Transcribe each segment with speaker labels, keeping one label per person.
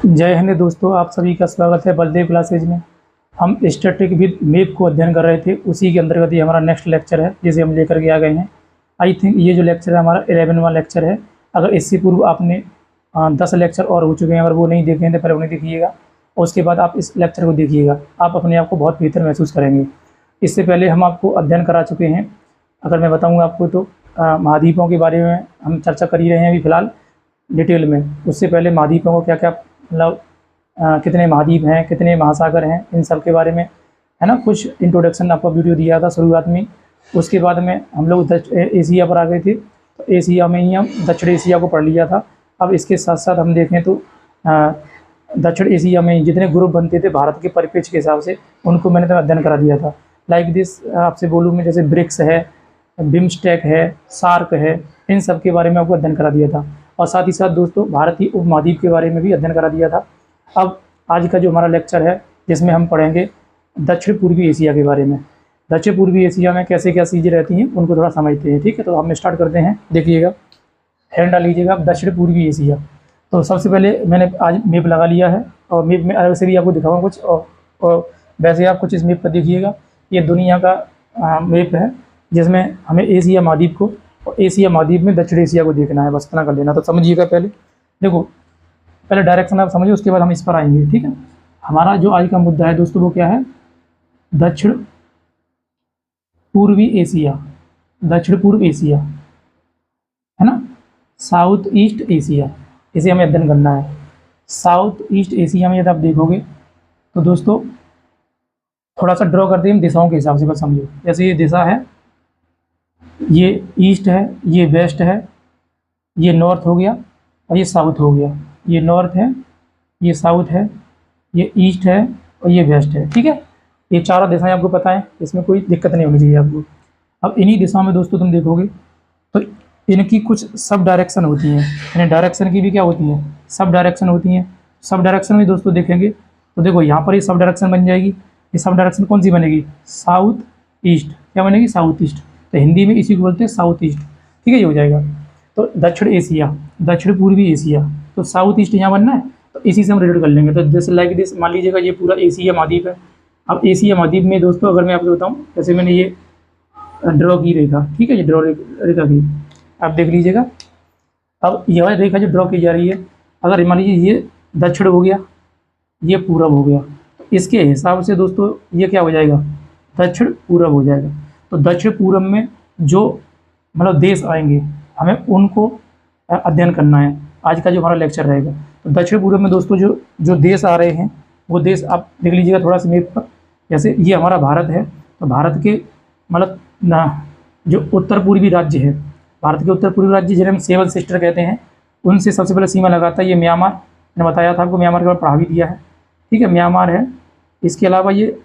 Speaker 1: जय हिंद दोस्तों, आप सभी का स्वागत है बलदेव क्लासेज में। हम स्टैटिक विद मैप को अध्ययन कर रहे थे, उसी के अंतर्गत ये हमारा नेक्स्ट लेक्चर है जिसे हम लेकर के आ गए हैं। आई थिंक ये जो लेक्चर है हमारा 11वां लेक्चर है। अगर इससे पूर्व आपने 10 लेक्चर और हो चुके हैं, अगर वो नहीं देखे हैं तो पहले उन्हें देखिएगा और उसके बाद आप इस लेक्चर को देखिएगा, आप अपने आप को बहुत बेहतर महसूस करेंगे। इससे पहले हम आपको अध्ययन करा चुके हैं। अगर मैं बताऊँगा आपको तो महाद्वीपों के बारे में हम चर्चा कर ही रहे हैं अभी फ़िलहाल डिटेल में। उससे पहले महाद्वीपों को क्या क्या मतलब कितने महाद्वीप हैं, कितने महासागर हैं, इन सब के बारे में है ना कुछ इंट्रोडक्शन आपका वीडियो दिया था शुरुआत में। उसके बाद में हम लोग एशिया पर आ गए थे, तो एशिया में ही हम दक्षिण एशिया को पढ़ लिया था। अब इसके साथ साथ हम देखें तो दक्षिण एशिया में जितने ग्रुप बनते थे भारत के परिप्रेक्ष्य के हिसाब से, उनको मैंने तो अध्ययन करा दिया था। लाइक दिस आपसे बोलूँ मैं, जैसे ब्रिक्स है, बिम्स्टेक है, सार्क है, इन सब के बारे में आपको अध्ययन करा दिया था। और साथ ही साथ दोस्तों भारतीय उपमहाद्वीप के बारे में भी अध्ययन करा दिया था। अब आज का जो हमारा लेक्चर है जिसमें हम पढ़ेंगे दक्षिण पूर्वी एशिया के बारे में। दक्षिण पूर्वी एशिया में कैसे क्या चीज़ें रहती हैं उनको थोड़ा समझते हैं, ठीक है। तो हम स्टार्ट करते हैं। देखिएगा, हैंड डाल लीजिएगा दक्षिण पूर्वी एशिया। तो सबसे पहले मैंने आज मैप लगा लिया है और मैप में अलग से भी आपको दिखाऊंगा कुछ, और वैसे आप कुछ इस मैप पर देखिएगा। ये दुनिया का मैप है जिसमें हमें एशिया महाद्वीप को और एशिया महाद्वीप में दक्षिण एशिया को देखना है, बस इतना कर लेना। तो समझिएगा, पहले देखो, पहले डायरेक्शन आप समझिए, उसके बाद हम इस पर आएंगे, ठीक है। हमारा जो आज का मुद्दा है दोस्तों वो क्या है? दक्षिण पूर्वी एशिया, दक्षिण पूर्व एशिया है ना, साउथ ईस्ट एशिया, इसे हमें अध्ययन करना है। साउथ ईस्ट एशिया में यदि आप देखोगे तो दोस्तों थोड़ा सा ड्रॉ करते हैं हम दिशाओं के हिसाब से, बस समझो। जैसे ये दिशा है, ये ईस्ट है, ये वेस्ट है, ये नॉर्थ हो गया और ये साउथ हो गया। ये नॉर्थ है, ये साउथ है, ये ईस्ट है और ये वेस्ट है, ठीक है। ये चारों दिशाएं आपको पता है, इसमें कोई दिक्कत नहीं होनी चाहिए आपको। अब इन्हीं दिशाओं में दोस्तों तुम देखोगे तो इनकी कुछ सब डायरेक्शन होती हैं, यानी डायरेक्शन की भी क्या होती हैं? सब डायरेक्शन होती हैं। सब डायरेक्शन में दोस्तों देखेंगे तो देखो यहाँ पर ये सब डायरेक्शन बन जाएगी। ये सब डायरेक्शन कौन सी बनेगी? South east. क्या बनेगी? South east. तो हिंदी में इसी को बोलते हैं साउथ ईस्ट, ठीक है। ये हो जाएगा। तो दक्षिण एशिया, दक्षिण पूर्वी एशिया, तो साउथ ईस्ट यहाँ बनना है, तो इसी से हम रिलेट कर लेंगे। तो जैसे लाइक दिस, मान लीजिएगा ये पूरा एशिया महाद्वीप है। अब एशिया महाद्वीप में दोस्तों अगर मैं आपको बताऊँ, जैसे मैंने ये ड्रॉ की रेखा, ठीक है, ये ड्रॉ रेखा की, आप देख लीजिएगा। अब यह रेखा जो ड्रॉ की जा रही है, अगर मान लीजिए ये दक्षिण हो गया, ये पूरब हो गया, तो इसके हिसाब से दोस्तों ये क्या हो जाएगा? दक्षिण पूरब हो जाएगा। तो दक्षिण पूरब में जो मतलब देश आएंगे हमें उनको अध्ययन करना है। आज का जो हमारा लेक्चर रहेगा, तो दक्षिण पूर्व में दोस्तों जो देश आ रहे हैं वो देश आप देख लीजिएगा थोड़ा सा मैप पर। जैसे ये हमारा भारत है, तो भारत के मतलब जो उत्तर पूर्वी राज्य है, भारत के उत्तर पूर्वी राज्य जिन्हें हम 7 सिस्टर कहते हैं, उनसे सबसे पहले सीमा लगाता है ये म्यांमार। मैंने बताया था आपको, म्यांमार के बारे में पढ़ा भी दिया है, ठीक है। म्यांमार है, इसके अलावा ये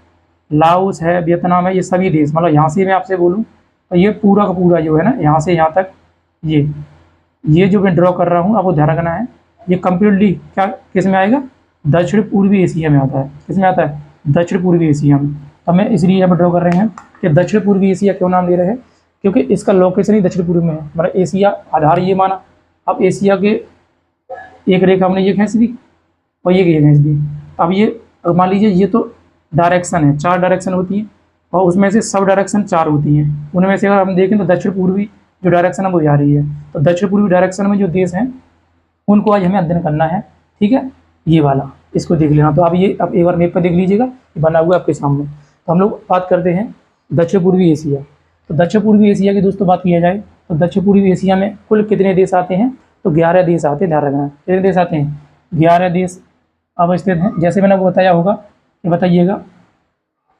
Speaker 1: लाओस है, वियतनाम है, ये सभी देश, मतलब यहाँ से मैं आपसे बोलूँ तो ये पूरा का पूरा जो है ना, यहाँ से यहाँ तक ये जो मैं ड्रॉ कर रहा हूँ आपको ध्यान रखना है, ये कम्प्लीटली क्या किस में आएगा? दक्षिण पूर्वी एशिया में आता है। किस में आता है? दक्षिण पूर्वी एशिया में। तो मैं इसलिए यहाँ पर ड्रॉ कर रहे हैं कि दक्षिण पूर्वी एशिया क्यों नाम ले रहे हैं, क्योंकि इसका लोकेशन ही दक्षिण पूर्व में है। मतलब एशिया आधार ये माना। अब एशिया के एक रेखा हमने ये खींच दी और ये खींच दी। अब ये मान लीजिए ये तो डायरेक्शन है, 4 डायरेक्शन होती हैं और उसमें से सब डायरेक्शन 4 होती हैं। उनमें से अगर हम देखें तो दक्षिण पूर्वी जो डायरेक्शन है वो जा रही है। तो दक्षिण पूर्वी डायरेक्शन में जो देश हैं उनको आज हमें अध्ययन करना है, ठीक है। ये वाला इसको देख लेना। तो अब एक बार मैप पर देख लीजिएगा, ये बना हुआ है आपके सामने। तो हम लोग बात करते हैं दक्षिण पूर्वी एशिया। तो दक्षिण पूर्वी एशिया की दोस्तों बात किया जाए तो दक्षिण पूर्वी एशिया में कुल कितने देश आते हैं? तो 11 देश आते हैं, ध्यान रखना। कितने देश आते हैं? 11 देश अवस्थित हैं। जैसे मैंने आपको बताया होगा कि बताइएगा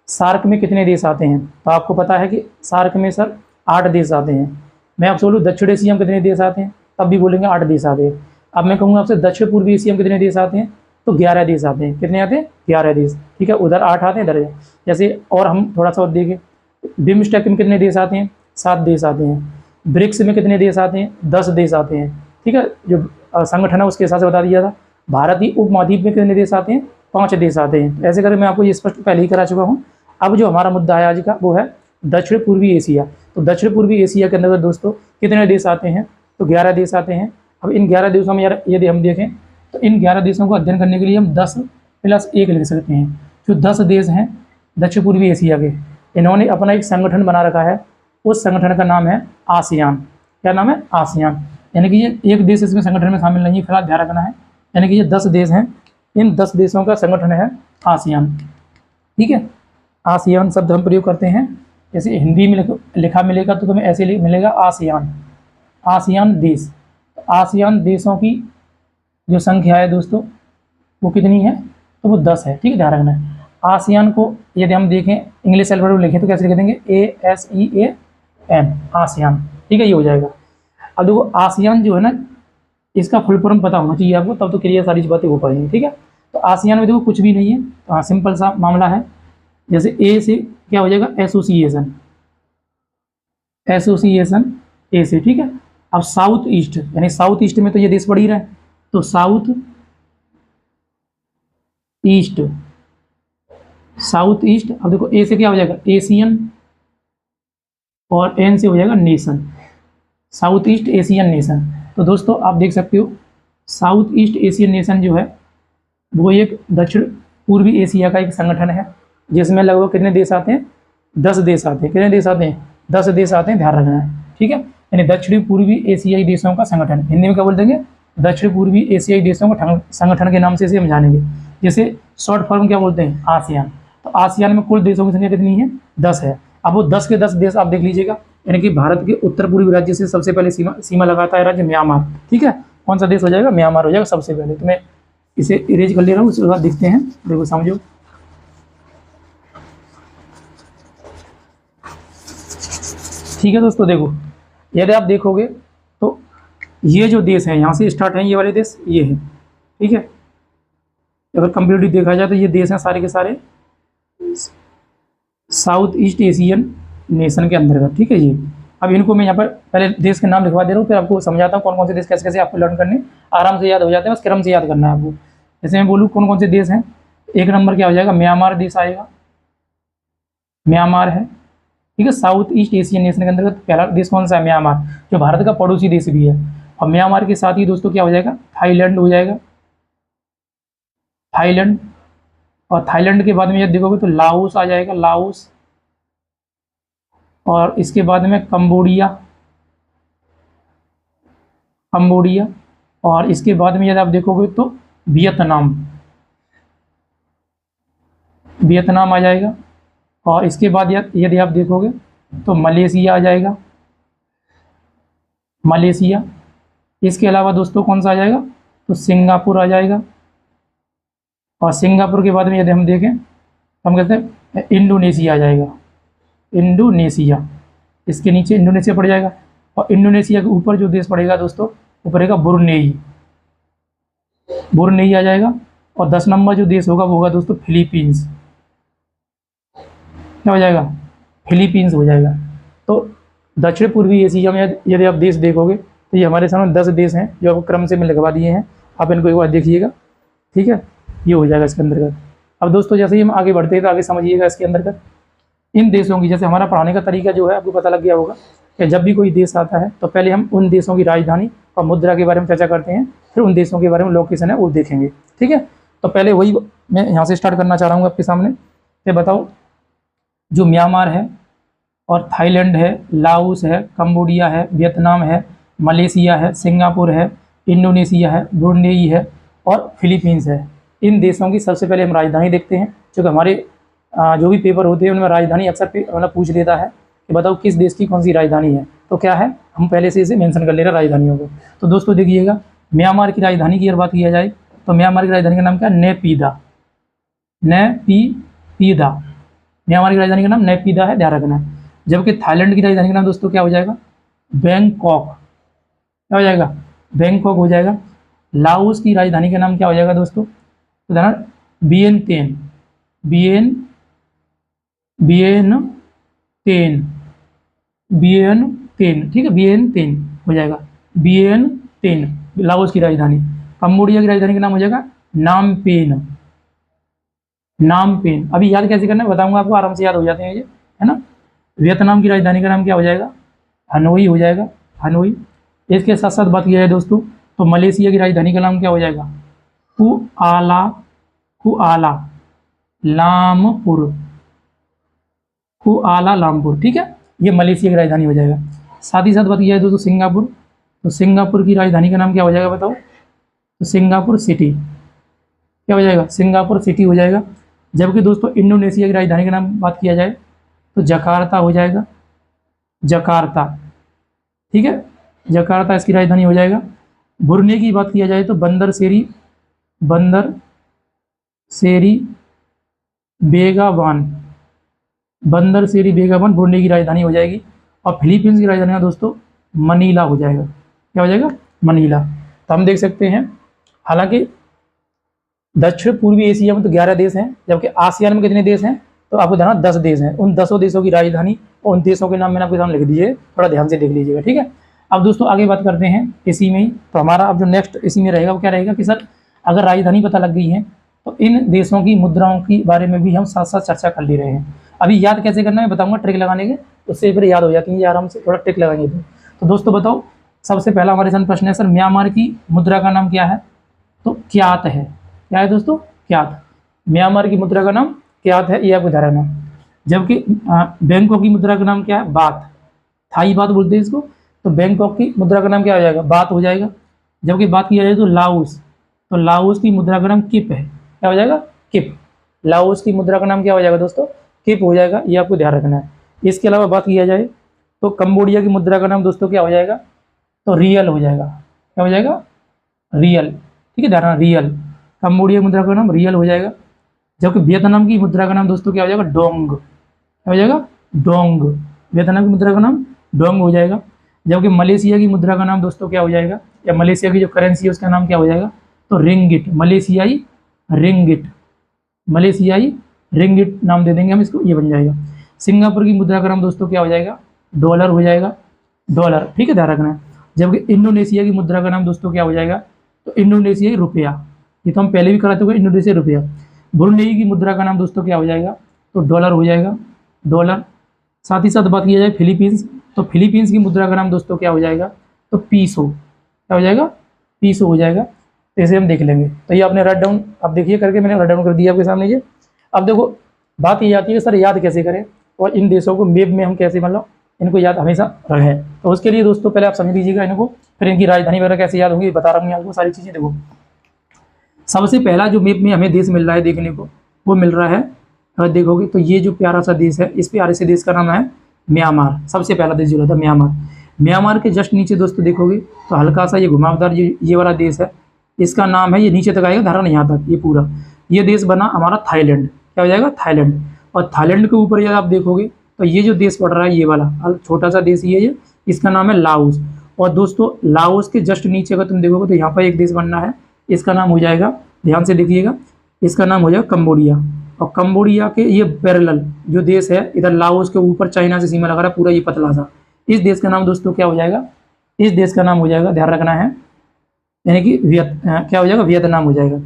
Speaker 1: सार्क में कितने देश आते हैं? तो आपको पता है कि सार्क में सर 8 देश आते हैं। मैं आपसे बोलूँ दक्षिण एशिया में कितने देश आते हैं, तब भी बोलेंगे 8 देश आते हैं। अब मैं कहूँगा आपसे दक्षिण पूर्वी एशिया में कितने देश आते हैं, तो 11 देश आते हैं। कितने आते हैं? 11 देश, ठीक है। उधर 8 आते हैं, इधर जैसे। और हम थोड़ा सा और देखें, बिम्स्टेक में कितने देश आते हैं? 7 देश आते हैं। ब्रिक्स में कितने देश आते हैं? 10 देश आते हैं, ठीक है। जो संगठन है उसके हिसाब से बता दिया था। भारतीय उपमहाद्वीप में कितने देश आते हैं? 5 देश आते हैं। ऐसे करके मैं आपको ये स्पष्ट पहले ही करा चुका हूँ। अब जो हमारा मुद्दा है आज का वो है दक्षिण पूर्वी एशिया। तो दक्षिण पूर्वी एशिया के अंदर दोस्तों कितने देश आते हैं? तो 11 देश आते हैं। अब इन 11 देशों में यार यदि हम देखें तो इन 11 देशों को अध्ययन करने के लिए हम 10+1 लिख सकते हैं। जो 10 देश हैं दक्षिण पूर्वी एशिया के, इन्होंने अपना एक संगठन बना रखा है, उस संगठन का नाम है आसियान। क्या नाम है? आसियान। यानी कि ये एक देश इसमें संगठन में शामिल नहीं है, फिलहाल ध्यान रखना है। यानी कि ये 10 देश हैं, इन 10 देशों का संगठन है आसियान। ठीक है, आसियान शब्द हम प्रयोग करते हैं, जैसे हिंदी में लिखा मिलेगा तो तुम्हें ऐसे मिलेगा आसियान, आसियान देश। आसियान देशों की जो संख्या है दोस्तों वो कितनी है? तो वो 10 है। ठीक है, ध्यान रखना है। आसियान को यदि हम देखें इंग्लिश अल्फाबेट में लिखें तो कैसे लिख देंगे? ASEAN, ASEAN. ठीक है, ये हो जाएगा। अब देखो आसियान जो है ना, इसका फुल फॉर्म पता होना चाहिए आपको, तब तो क्लियर सारी बातें हो पाएंगी। ठीक है, तो आसियान में देखो कुछ भी नहीं है, तो हाँ सिंपल सा मामला है। जैसे ए से क्या हो जाएगा? एसोसिएशन, एसोसिएशन ए से। ठीक है, अब साउथ ईस्ट, यानी साउथ ईस्ट में तो ये देश पड़ ही रहा है, तो साउथ ईस्ट, साउथ ईस्ट। अब देखो ए से क्या हो जाएगा? एशियन, और एन से हो जाएगा nation, south east Asian nation. तो दोस्तों आप देख सकते हो साउथ ईस्ट एशियन नेशन जो है वो एक दक्षिण पूर्वी एशिया का एक संगठन है, जिसमें लगभग कितने देश आते हैं? 10 देश आते हैं। कितने देश आते हैं? 10 देश आते हैं, ध्यान रखना है। ठीक है, यानी दक्षिण पूर्वी एशियाई देशों का संगठन, हिंदी में क्या बोल देंगे? दक्षिण पूर्वी एशियाई देशों का संगठन के नाम से इसे हम जानेंगे। जैसे शॉर्ट फॉर्म क्या बोलते हैं? आसियान। तो आसियान में कुल देशों की संख्या कितनी है? 10 है। अब वो 10 के 10 देश आप देख लीजिएगा, यानी कि भारत के उत्तर पूर्वी राज्य से सबसे पहले सीमा लगाता है राज्य म्यांमार। ठीक है, कौन सा देश हो जाएगा? म्यांमार हो जाएगा सबसे पहले। तो मैं इसे इरेज कर ले रहा हूँ, उसके बाद दिखते हैं। देखो समझो, ठीक है दोस्तों। देखो यदि आप देखोगे तो ये जो देश है यहाँ से स्टार्ट है, ये वाले देश ये है। ठीक है, अगर कंप्लीटली देखा जाए तो ये देश हैं सारे के सारे साउथ ईस्ट एशियन नेशन के अंतर्गत। ठीक है, ये अब इनको मैं यहाँ पर पहले देश के नाम लिखवा दे रहा हूँ, फिर आपको समझाता हूँ कौन कौन से देश कैसे कैसे आपको लर्न करने, आराम से याद हो जाते हैं, बस क्रम से याद करना है आपको। जैसे मैं बोलूँ कौन कौन से देश हैं, एक नंबर क्या हो जाएगा? म्यांमार देश आएगा, म्यांमार है। ठीक है, साउथ ईस्ट एशियन नेशन के अंतर्गत पहला देश कौन सा है? म्यांमार, जो भारत का पड़ोसी देश भी है। और म्यांमार के साथ ही दोस्तों क्या हो जाएगा? थाईलैंड हो जाएगा, थाईलैंड। और थाईलैंड के बाद में यदि देखोगे तो लाओस आ जाएगा, लाओस। और इसके बाद में कंबोडिया, कंबोडिया। और इसके बाद में यदि आप देखोगे तो वियतनाम, वियतनाम आ जाएगा। और इसके बाद यदि आप देखोगे तो मलेशिया आ जाएगा, मलेशिया। इसके अलावा दोस्तों कौन सा आ जाएगा? तो सिंगापुर आ जाएगा। और सिंगापुर के बाद में यदि हम देखें तो हम कहते हैं इंडोनेशिया आ जाएगा, इंडोनेशिया। इसके नीचे इंडोनेशिया पड़ जाएगा। और इंडोनेशिया के ऊपर जो देश पड़ेगा दोस्तों वो पड़ेगा ब्रुनेई, ब्रुनेई आ जाएगा। और 10 नंबर जो देश होगा वो होगा दोस्तों फिलीपींस। क्या हो जाएगा? फिलीपींस हो जाएगा। तो दक्षिण पूर्वी एशिया में यदि आप देश देखोगे तो ये हमारे सामने 10 देश हैं जो आपको क्रम से मैं लिखवा दिए हैं, आप इनको एक बार देखिएगा। ठीक है, ये हो जाएगा इसके अंतर्गत। अब दोस्तों जैसे ही हम आगे बढ़ते हैं तो आगे समझिएगा इसके अंतर्गत इन देशों की, जैसे हमारा पढ़ाने का तरीका जो है आपको पता लग गया होगा कि जब भी कोई देश आता है तो पहले हम उन देशों की राजधानी और मुद्रा के बारे में चर्चा करते हैं, फिर उन देशों के बारे में लोकेशन है वो देखेंगे। ठीक है, तो पहले वही मैं यहाँ से स्टार्ट करना चाह रहा हूँ आपके सामने। ये बताओ, जो म्यांमार है और थाईलैंड है, लाओस है, कंबोडिया है, वियतनाम है, मलेशिया है, सिंगापुर है, इंडोनेशिया है, ब्रुनेई है और फिलीपींस है, इन देशों की सबसे पहले हम राजधानी देखते हैं। क्योंकि हमारे जो भी पेपर होते हैं उनमें राजधानी अक्सर मतलब पूछ लेता है कि बताओ किस देश की कौन सी राजधानी है, तो क्या है हम पहले से इसे मेंशन कर ले रहे हैं राजधानियों को। तो दोस्तों देखिएगा, म्यांमार की राजधानी की अगर बात किया जाए तो म्यांमार की राजधानी का नाम क्या है? नेपीदा, नेपीदा। म्यांमार की राजधानी का नाम नेपीदा है, ध्यान रखना है। जबकि थाईलैंड की राजधानी का नाम दोस्तों क्या हो जाएगा? बैंकॉक। क्या हो जाएगा? बैंकॉक हो जाएगा। लाओस की राजधानी का नाम क्या हो जाएगा दोस्तों? तो ध्यान, वियेनतेन, वियेनतेन। ठीक है, वियेनतेन हो जाएगा, वियेनतेन लाओस की राजधानी। कंबोडिया की राजधानी का नाम हो जाएगा नामपेन, नामपेन। अभी याद कैसे करना है बताऊंगा आपको, आराम से याद हो जाते हैं ये, है ना। वियतनाम की राजधानी का नाम क्या हो जाएगा? हनोई हो जाएगा, हनोई। इसके साथ साथ बात किया जाए दोस्तों तो मलेशिया की राजधानी का नाम क्या हो जाएगा? कुआला कुआला लामपुर, कुआला लामपुर, ठीक है, ये मलेशिया की राजधानी हो जाएगा। साथ ही साथ बात किया जाए दोस्तों सिंगापुर, तो सिंगापुर की राजधानी का नाम क्या हो जाएगा बताओ? तो सिंगापुर सिटी, क्या हो जाएगा? सिंगापुर सिटी हो जाएगा। जबकि दोस्तों इंडोनेशिया की राजधानी का नाम बात किया जाए तो जकार्ता हो जाएगा, जकार्ता, ठीक है, जकार्ता इसकी राजधानी हो जाएगा। ब्रुनेई की बात किया जाए तो बंदर सेरी बेगावान, बंदर सेरी बेगावान ब्रुनेई की राजधानी हो जाएगी। और फिलीपींस की राजधानी दोस्तों मनीला हो जाएगा, क्या हो जाएगा? मनीला। तो हम देख सकते हैं हालांकि दक्षिण पूर्वी एशिया में तो 11 देश हैं, जबकि आसियान में कितने देश हैं? तो आपको ध्यान 10 देश हैं। उन 10 देशों की राजधानी और उन देशों के नाम मैंने आपके सामने लिख दिए, थोड़ा ध्यान से देख लीजिएगा, ठीक है। अब दोस्तों आगे बात करते हैं इसी में ही, तो हमारा अब जो नेक्स्ट इसी में रहेगा वो क्या रहेगा कि सर अगर राजधानी पता लग गई है तो इन देशों की मुद्राओं के बारे में भी हम साथ साथ चर्चा कर ले रहे हैं। अभी याद कैसे करना है बताऊंगा, ट्रिक लगाने के, उससे फिर याद हो जाती है आराम से, थोड़ा ट्रिक लगाएंगे। तो दोस्तों बताओ, सबसे पहला हमारे सामने प्रश्न है सर म्यांमार की मुद्रा का नाम क्या है? तो क्यात है। क्या है दोस्तों? क्यात। म्यांमार की मुद्रा का नाम क्यात है, ये आपको ध्यान रखना। जबकि बैंकॉक की मुद्रा का नाम क्या है? बात। थाई बात बोलते हैं इसको। तो बैंकॉक की मुद्रा का नाम क्या हो जाएगा? बात हो जाएगा। जबकि बात किया जाए तो लाओस, तो लाओस की मुद्रा का नाम किप है, क्या हो जाएगा? किप। लाओस की मुद्रा का नाम क्या हो जाएगा दोस्तों? किप हो जाएगा, ये आपको ध्यान रखना है। इसके अलावा बात किया जाए तो कंबोडिया की मुद्रा का नाम दोस्तों क्या हो जाएगा? तो रियल हो जाएगा, क्या हो जाएगा? रियल, ठीक है, ध्यान रखना, रियल। कंबोडिया की मुद्रा का नाम रियल हो जाएगा। जबकि वियतनाम की मुद्रा का नाम दोस्तों क्या हो जाएगा? डोंग, क्या हो जाएगा? डोंग। वियतनाम की मुद्रा का नाम डोंग हो जाएगा। जबकि मलेशिया की मुद्रा का नाम दोस्तों क्या हो जाएगा, या मलेशिया की जो करेंसी है उसका नाम क्या हो जाएगा? तो रिंगिट, मलेशियाई रिंगिट, मलेशियाई रिंगिट नाम दे देंगे हम इसको, ये बन जाएगा। सिंगापुर की मुद्रा का नाम दोस्तों क्या हो जाएगा? डॉलर हो जाएगा, डॉलर, ठीक है, ध्यान रखना है। जबकि इंडोनेशिया की मुद्रा का नाम दोस्तों क्या हो जाएगा? तो इंडोनेशियाई रुपया, ये तो हम पहले भी कराते हुए, इंडोनेशियाई रुपया। ब्रुनेई की मुद्रा का नाम दोस्तों क्या हो जाएगा? तो डॉलर हो जाएगा, डॉलर। साथ ही साथ बात किया जाए फिलीपींस, तो फिलीपींस की मुद्रा का नाम दोस्तों क्या हो जाएगा? तो पीसो, क्या हो जाएगा? पीसो हो जाएगा। तो इसे हम देख लेंगे। तो ये आपने राइट डाउन, आप देखिए करके, मैंने राइट डाउन कर दिया आपके सामने ये। अब देखो बात ये आती है सर याद कैसे करें, और इन देशों को मैप में हम कैसे मतलब इनको याद हमेशा रखें। तो उसके लिए दोस्तों पहले आप समझ लीजिएगा इनको, फिर इनकी राजधानी वगैरह कैसे याद होंगी बता रहा हूँ आपको सारी चीज़ें। देखो सबसे पहला जो मैप में हमें देश मिल रहा है देखने को, वो मिल रहा है, अगर देखोगे तो ये जो प्यारा सा देश है, इस प्यारे से देश का नाम है म्यांमार। सबसे पहला देश जो रहता है म्यांमार। म्यांमार के जस्ट नीचे दोस्तों देखोगे तो हल्का सा ये घुमावदार ये वाला देश है, इसका नाम है, ये नीचे तक आएगा, धारा यहाँ तक, ये पूरा ये देश बना हमारा थाईलैंड, क्या हो जाएगा? थाईलैंड। और थाईलैंड के ऊपर यदि आप देखोगे तो ये जो देश पड़ रहा है, ये वाला छोटा सा देश ये इसका नाम है लाओस। और दोस्तों लाओस के जस्ट नीचे अगर तुम देखोगे तो यहाँ पर एक देश बनना है, इसका नाम हो जाएगा, ध्यान से देखिएगा, इसका नाम हो जाएगा कंबोडिया। और कंबोडिया के ये पैरेलल जो देश है, इधर लाओस के ऊपर चाइना से सीमा लगा रहा है पूरा, ये पतला सा, इस देश का नाम दोस्तों क्या हो जाएगा? इस देश का नाम हो जाएगा, ध्यान रखना है, यानी कि क्या हो जाएगा? वियतनाम हो जाएगा।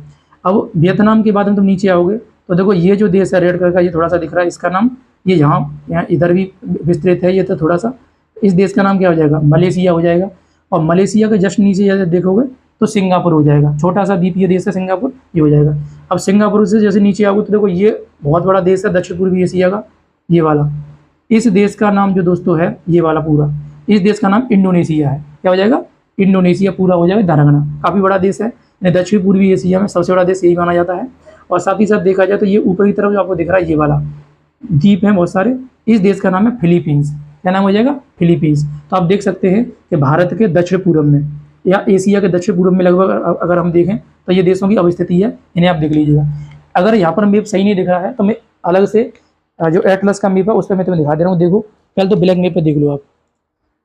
Speaker 1: अब वियतनाम के बाद में तुम नीचे आओगे तो देखो ये जो देश है रेड कलर का, ये थोड़ा सा दिख रहा है, इसका नाम ये यहाँ इधर भी विस्तृत है, ये तो थोड़ा सा, इस देश का नाम क्या हो जाएगा? मलेशिया हो जाएगा। और मलेशिया के जस्ट नीचे यदि देखोगे तो सिंगापुर हो जाएगा, छोटा सा द्वीपीय देश है सिंगापुर, ये हो जाएगा। अब सिंगापुर से जैसे नीचे आओगे तो देखो ये बहुत बड़ा देश है दक्षिण पूर्वी एशिया का, ये वाला, इस देश का नाम जो दोस्तों है ये वाला पूरा, इस देश का नाम इंडोनेशिया है, क्या हो जाएगा? इंडोनेशिया पूरा हो जाएगा, ध्यान रखना, काफ़ी बड़ा देश है, दक्षिण पूर्वी एशिया में सबसे बड़ा देश यही माना जाता है। और साथ ही साथ देखा जाए तो ये ऊपर की तरफ जो आपको दिख रहा है ये वाला द्वीप है बहुत सारे, इस देश का नाम है फिलीपींस, क्या नाम हो जाएगा? फिलीपींस। तो आप देख सकते हैं कि भारत के दक्षिण पूर्व में या एशिया के दक्षिण पूर्व में लगभग अगर हम देखें तो ये देशों की अवस्थिति है, इन्हें आप देख लीजिएगा। अगर यहाँ पर मैप सही नहीं दिख रहा है तो मैं अलग से जो एटलस का मैप है उस पर मैं तुम्हें दिखा दे रहा हूँ। देखो पहले तो ब्लैंक मैप पे देख लो आप,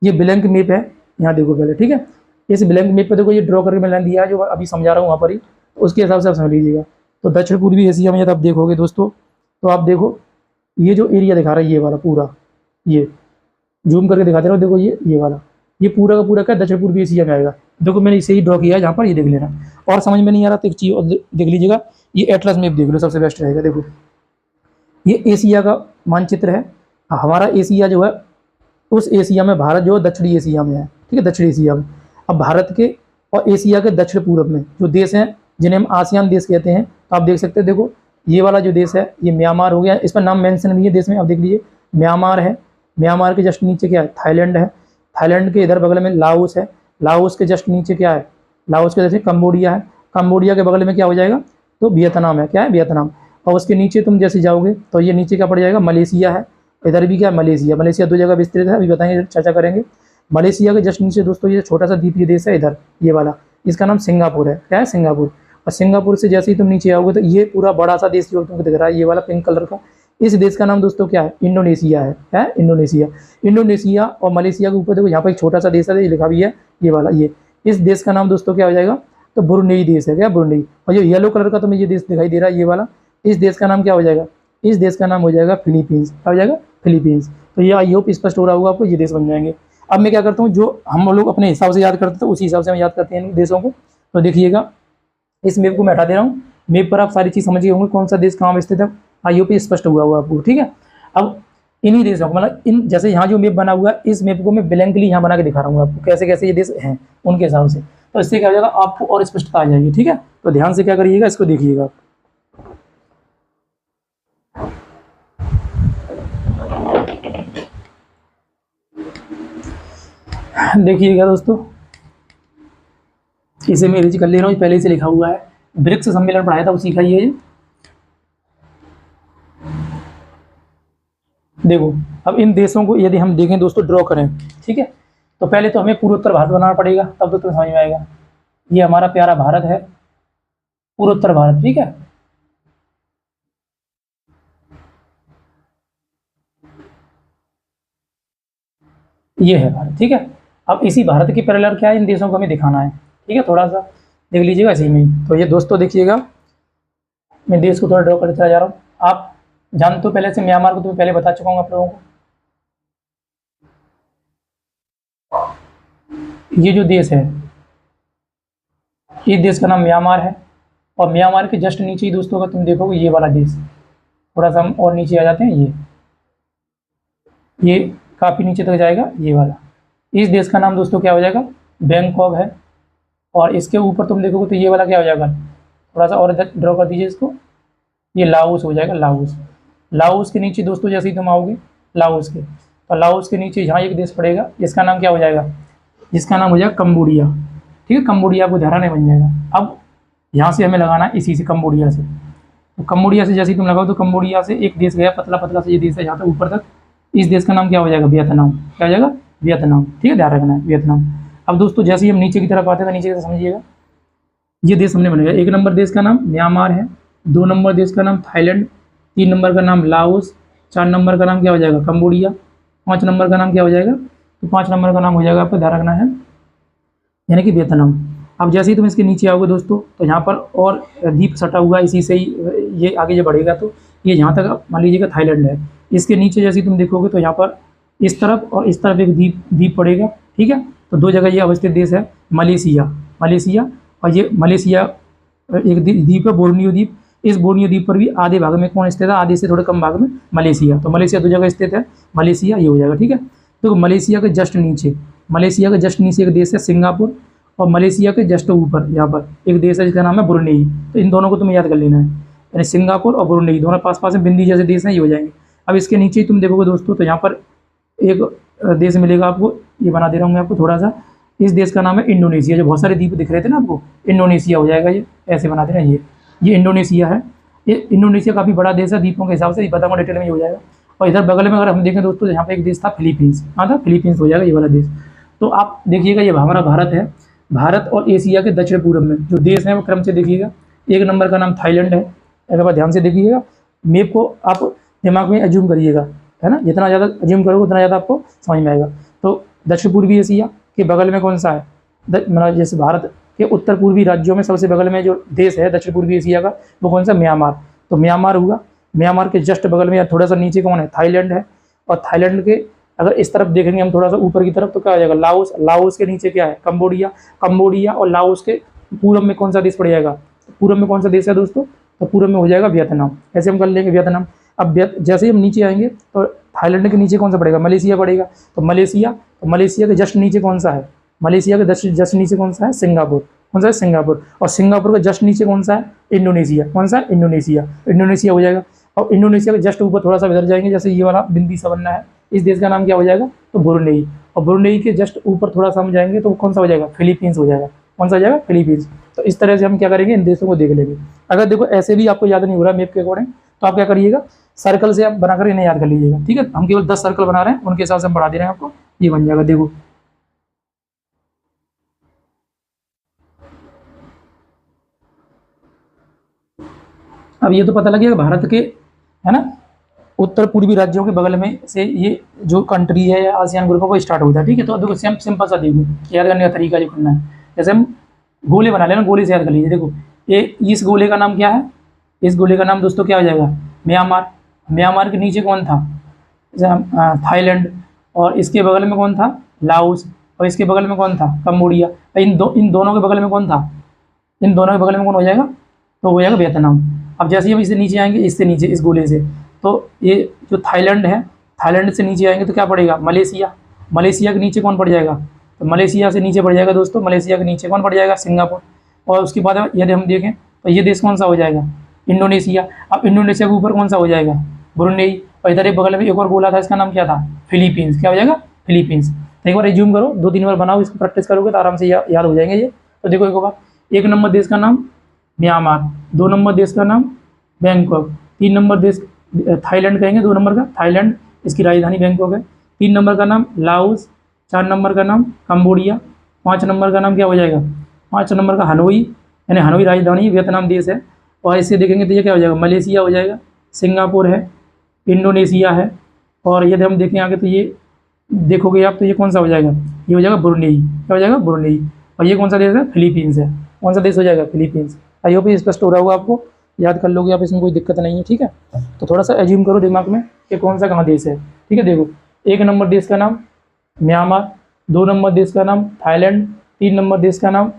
Speaker 1: ये ब्लैंक मैप है, यहाँ देखो पहले, ठीक है। इस ब्लैंक मैप पे देखो ये ड्रॉ करके मैंने दिया है जो अभी समझा रहा हूँ वहाँ पर ही, उसके हिसाब से आप समझ लीजिएगा। तो दक्षिण पूर्वी एशिया में जब आप देखोगे दोस्तों तो आप देखो ये जो एरिया दिखा रहा है ये वाला पूरा, ये जूम करके दिखा दे रहा हूँ, देखो ये वाला, ये पूरा का पूरा क्या दक्षिण पूर्वी एशिया में आएगा। देखो मैंने इसे ही ड्रॉ किया है जहाँ पर, ये देख लेना। और समझ में नहीं आ रहा तो एक चीज़ और देख लीजिएगा, ये एटलस मैप देख लो, सबसे बेस्ट रहेगा। देखो ये एशिया का मानचित्र है, हमारा एशिया जो है उस एशिया में भारत जो है दक्षिणी एशिया में है, ठीक है, दक्षिणी एशिया में। अब भारत के और एशिया के दक्षिण पूर्व में जो देश हैं जिन्हें हम आसियान देश कहते हैं। तो आप देख सकते हैं, देखो ये वाला जो देश है ये म्यांमार हो गया, इस पर नाम मेंशन नहीं है देश में। आप देख लीजिए म्यांमार है, म्यांमार के जस्ट नीचे क्या है, थाईलैंड है, थाईलैंड के इधर बगल में लाओस है, लाओस के जस्ट नीचे क्या है, लाओस के जैसे कंबोडिया है, कंबोडिया के बगल में क्या हो जाएगा, तो वियतनाम है, क्या है, वियतनाम। और उसके नीचे तुम जैसे जाओगे तो ये नीचे क्या पड़ जाएगा, मलेशिया है, इधर भी क्या है, मलेशिया। मलेशिया दो जगह विस्तृत है, अभी बताएंगे, चर्चा करेंगे। मलेशिया के जस्ट नीचे दोस्तों ये छोटा सा द्वीपीय देश है इधर, ये वाला, इसका नाम सिंगापुर है, क्या है, सिंगापुर। और सिंगापुर से जैसे ही तुम नीचे आओगे तो ये पूरा बड़ा सा देश जो तुमको दिख रहा है, ये वाला पिंक कलर का, इस देश का नाम दोस्तों क्या है, इंडोनेशिया है, क्या है, इंडोनेशिया। इंडोनेशिया और मलेशिया के ऊपर देखो यहाँ पर एक छोटा सा देश है, ये लिखा भी है, ये वाला, ये इस देश का नाम दोस्तों क्या हो जाएगा, तो ब्रुनेई देश है, क्या, ब्रुनेई। और जो येलो कलर का तुम्हें ये देश दिखाई दे रहा है, ये वाला, इस देश का नाम क्या हो जाएगा, इस देश का नाम हो जाएगा फिलीपींस, क्या हो जाएगा, फिलीपींस। तो ये आई होप स्पष्ट हो रहा होगा आपको, ये देश बन जाएंगे। अब मैं क्या करता हूँ, जो हम लोग अपने हिसाब से याद करते थे उसी हिसाब से हम याद करते हैं इन देशों को। तो देखिएगा इस मैप को मैं हटा दे रहा हूँ, मैप पर आप सारी चीज़ समझ गए होंगे कौन सा देश कहाँ स्थित है, आई होप स्पष्ट हुआ होगा आपको, ठीक है। अब इन्हीं देशों को, मतलब इन जैसे यहाँ जो मैप बना हुआ है, इस मैप को मैं ब्लैंकली यहाँ बना के दिखा रहा हूँ आपको, कैसे कैसे ये देश हैं उनके हिसाब से। तो इससे क्या हो जाएगा, आपको और स्पष्टता आ जाएगी, ठीक है। तो ध्यान से क्या करिएगा, इसको देखिएगा। देखिएगा दोस्तों, इसे मैं इरेज कर ले रहा हूँ, पहले से लिखा हुआ है, ब्रिक्स सम्मेलन पढ़ाया था उसी का ये। देखो अब इन देशों को यदि हम देखें दोस्तों, ड्रॉ करें, ठीक है, तो पहले तो हमें पूर्वोत्तर भारत बनाना पड़ेगा, तब तो तुम्हें समझ में आएगा। ये हमारा प्यारा भारत है, पूर्वोत्तर भारत, ठीक है। ये है भारत, ठीक है। अब इसी भारत की पैरेलल क्या है, इन देशों को हमें दिखाना है, ठीक है। थोड़ा सा देख लीजिएगा इसी में। तो ये दोस्तों देखिएगा, मैं देश को थोड़ा ड्रॉ करते चला जा रहा हूँ। आप जानते हो पहले से, म्यांमार को तो मैं पहले बता चुका हूँ आप लोगों को। ये जो देश है, इस देश का नाम म्यांमार है, और म्यांमार के जस्ट नीचे ही दोस्तों का तुम देखोगे ये वाला देश, थोड़ा सा हम और नीचे आ जाते हैं, ये काफ़ी नीचे तक जाएगा, ये वाला। इस देश का नाम दोस्तों क्या हो जाएगा, बैंकॉक है। और इसके ऊपर तुम देखोगे तो ये वाला क्या हो जाएगा, थोड़ा सा और ड्रॉ कर दीजिए इसको, ये लाओस हो जाएगा, लाओस। लाओस के नीचे दोस्तों जैसे ही तुम आओगे लाओस के, तो लाओस के नीचे यहाँ एक देश पड़ेगा, इसका नाम क्या हो जाएगा, इसका नाम हो जाएगा कंबोडिया, ठीक है। कंबोडिया को ध्यान बन जाएगा। अब यहाँ से हमें लगाना है इसी से, कंबोडिया से। तो कंबोडिया से जैसे ही तुम लगाओ तो कंबोडिया से एक देश गया, पतला पतला से ये देश है यहाँ तक ऊपर तक, इस देश का नाम क्या हो जाएगा, वियतनाम, क्या हो जाएगा, वियतनाम, ठीक है, ध्यान रखना है, वियतनाम। अब दोस्तों जैसे ही हम नीचे की तरफ आते हैं तो नीचे से समझिएगा, ये देश हमने बनेगा। एक नंबर देश का नाम म्यांमार है, 2 नंबर देश का नाम थाईलैंड, 3 नंबर का नाम लाओस, 4 नंबर का नाम क्या हो जाएगा, कंबोडिया, 5 नंबर का नाम क्या हो जाएगा, तो 5 नंबर का नाम हो जाएगा, आपको ध्यान रखना है, यानी कि वियतनाम। अब जैसे ही तुम इसके नीचे आओगे दोस्तों तो यहाँ पर और द्वीप सटा हुआ है, इसी से ही ये आगे जब बढ़ेगा तो ये यहाँ तक मान लीजिएगा थाईलैंड है। इसके नीचे जैसे ही तुम देखोगे तो यहाँ पर इस तरफ और इस तरफ एक द्वीप पड़ेगा, ठीक है। तो 2 जगह ये अवस्थित देश है, मलेशिया, मलेशिया, और ये मलेशिया एक द्वीप है, बोर्नियो द्वीप। इस बोर्नियो द्वीप पर भी आधे भाग में कौन स्थित है, आधे से थोड़े कम भाग में मलेशिया। तो मलेशिया 2 जगह स्थित है, मलेशिया ये हो जाएगा, ठीक है। तो मलेशिया के जस्ट नीचे, मलेशिया के जस्ट नीचे एक देश है सिंगापुर, और मलेशिया के जस्ट ऊपर यहाँ पर एक देश है जिसका नाम है ब्रुनेई। तो इन दोनों को तुम्हें याद कर लेना है, यानी सिंगापुर और ब्रुनेई दोनों पास पास में बिंदी जैसे देश हैं, ये हो जाएंगे। अब इसके नीचे ही तुम देखोगे दोस्तों तो यहाँ पर एक देश मिलेगा आपको, ये बना दे रहा हूँ मैं आपको थोड़ा सा। इस देश का नाम है इंडोनेशिया, जो बहुत सारे द्वीप दिख रहे थे ना आपको, इंडोनेशिया हो जाएगा, ये ऐसे बना दे रहे हैं, ये इंडोनेशिया है। ये इंडोनेशिया काफ़ी बड़ा देश है द्वीपों के हिसाब से, बताऊँगा डिटेल में, ये हो जाएगा। और इधर बगल में अगर हम देखें दोस्तों, यहाँ पे एक देश था फिलीपींस, हाँ था, फिलीपींस हो जाएगा ये वाला देश। तो आप देखिएगा ये हमारा भारत है, भारत और एशिया के दक्षिण पूर्व में जो देश हैं वो क्रम से देखिएगा। 1 नंबर का नाम थाईलैंड है, एक बार ध्यान से देखिएगा, मैप को आप दिमाग में एज्यूम करिएगा, है ना, जितना ज़्यादा एज्यूम करोगे उतना ज़्यादा आपको समझ में आएगा। तो दक्षिण पूर्वी एशिया के बगल में कौन सा है, मतलब जैसे भारत के उत्तर पूर्वी राज्यों में सबसे बगल में जो देश है दक्षिण पूर्वी एशिया का, वो कौन सा, म्यांमार। तो म्यांमार हुआ, म्यांमार के जस्ट बगल में या थोड़ा सा नीचे कौन है, थाईलैंड है। और थाईलैंड के अगर इस तरफ देखेंगे हम थोड़ा सा ऊपर की तरफ तो क्या हो जाएगा, लाओस। लाओस के नीचे क्या है, कंबोडिया। कंबोडिया और लाओस के पूर्व में कौन सा देश पड़ जाएगा, पूर्व में कौन सा देश है दोस्तों, तो पूर्व में हो जाएगा वियतनाम। ऐसे हम कर लेंगे वियतनाम। अब जैसे ही हम नीचे आएंगे तो थाईलैंड के नीचे कौन सा पड़ेगा, मलेशिया पड़ेगा। तो मलेशिया के जस्ट नीचे कौन सा है, मलेशिया के जस्ट जस्ट नीचे कौन सा है? सिंगापुर। कौन सा है? सिंगापुर। और सिंगापुर के जस्ट नीचे कौन सा है? इंडोनेशिया। कौन सा है? इंडोनेशिया। इंडोनेशिया हो जाएगा। और इंडोनेशिया के जस्ट ऊपर थोड़ा सा इधर जाएंगे, जैसे ये वाला बिंदी सा बनना है, इस देश का नाम क्या हो जाएगा? तो ब्रुनेई। और ब्रुनेई के जस्ट ऊपर थोड़ा सा हम जाएंगे तो कौन सा हो जाएगा? फिलीपींस हो जाएगा। कौन सा हो जाएगा? फिलीपींस। तो इस तरह से हम क्या करेंगे? इन देशों को देख लेंगे। अगर देखो ऐसे भी आपको याद नहीं हो रहा मैप के अकॉर्डिंग, तो आप क्या करिएगा? सर्कल से आप बनाकर इन्हें याद कर लीजिएगा। ठीक है, हम केवल 10 सर्कल बना रहे हैं, उनके हिसाब से हम बढ़ा दे रहे हैं आपको, ये बन जाएगा। देखो अब ये तो पता लगेगा भारत के, है ना, उत्तर पूर्वी राज्यों के बगल में से ये जो कंट्री है या आसियान ग्रुप है वो स्टार्ट होता है। ठीक है, तो देखो सिंपल सा देखो याद करने का तरीका जो करना है, जैसे हम गोले बना लेना, गोले से याद कर लीजिए। देखो ये इस गोले का नाम क्या है? इस गोले का नाम दोस्तों क्या हो जाएगा? म्यांमार। म्यांमार के नीचे कौन था? थाईलैंड। और इसके बगल में कौन था? लाओस। और इसके बगल में कौन था? कंबोडिया। इन दोनों के बगल में कौन था? इन दोनों के बगल में कौन हो जाएगा? तो हो जाएगा वियतनाम। अब जैसे ही हम इससे नीचे आएंगे, इससे नीचे इस गोले से, तो ये जो थाईलैंड है, थाईलैंड से नीचे आएंगे तो क्या पड़ेगा? मलेशिया। मलेशिया के नीचे कौन पड़ जाएगा? तो मलेशिया से नीचे पड़ जाएगा दोस्तों, मलेशिया के नीचे कौन पड़ जाएगा? सिंगापुर। और उसके बाद यदि हम देखें तो ये देश कौन सा हो जाएगा? इंडोनेशिया। अब इंडोनेशिया के ऊपर कौन सा हो जाएगा? ब्रुनेई। और इधर एक बगल में एक और गोला था, इसका नाम क्या था? फिलीपींस। क्या हो जाएगा? फिलीपींस। तो एक बार रिज्यूम करो, 2-3 बार बनाओ, इसको प्रैक्टिस करोगे तो आराम से याद हो जाएंगे ये। तो देखो एक बार, 1 नंबर देश का नाम म्यांमार, 2 नंबर देश का नाम बैंकॉक, 3 नंबर देश थाईलैंड कहेंगे, 2 नंबर का थाईलैंड, इसकी राजधानी बैंकॉक है, 3 नंबर का नाम लाओस, 4 नंबर का नाम कंबोडिया, 5 नंबर का नाम क्या हो जाएगा? 5 नंबर का हनोई, यानी हनोई राजधानी वियतनाम देश है। और इसे देखेंगे तो ये क्या हो जाएगा? मलेशिया हो जाएगा, सिंगापुर है, इंडोनेशिया है। और यदि हम देखें आगे तो ये देखोगे आप तो ये कौन सा हो जाएगा? ये हो जाएगा ब्रुनेई। क्या हो जाएगा? ब्रुनेई। और ये कौन सा देश है? फिलीपींस है। कौन सा देश हो जाएगा? फिलीपींस। आई होप ये स्पष्ट हो रहा होगा आपको, याद कर लोगे आप, इसमें कोई दिक्कत नहीं है। ठीक है, तो थोड़ा सा एज्यूम करो दिमाग में कि कौन सा कहाँ देश है। ठीक है, देखो 1 नंबर देश का नाम म्यांमार, 2 नंबर देश का नाम थाईलैंड, 3 नंबर देश का नाम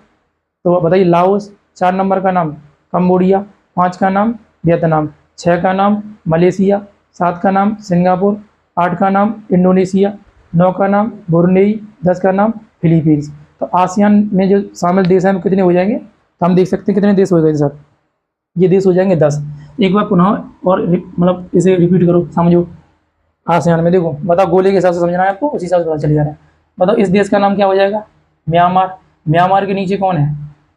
Speaker 1: तो बताइए लाओस, 4 नंबर का नाम कंबोडिया, 5 का नाम वियतनाम, 6 का नाम मलेशिया, 7 का नाम सिंगापुर, 8 का नाम इंडोनेशिया, 9 का नाम ब्रुनेई, 10 का नाम फिलीपींस। तो आसियान में जो शामिल देश हैं वो कितने हो जाएंगे? तो हम देख सकते हैं कितने देश हो गए सर, ये देश हो जाएंगे 10। एक बार पुनः और मतलब इसे रिपीट करो, समझो। आसियान में देखो, बताओ गोले के हिसाब से समझना है आपको, उसी हिसाब से पता चल जा रहा है। बताओ इस देश का नाम क्या हो जाएगा? म्यांमार। म्यांमार के नीचे कौन है?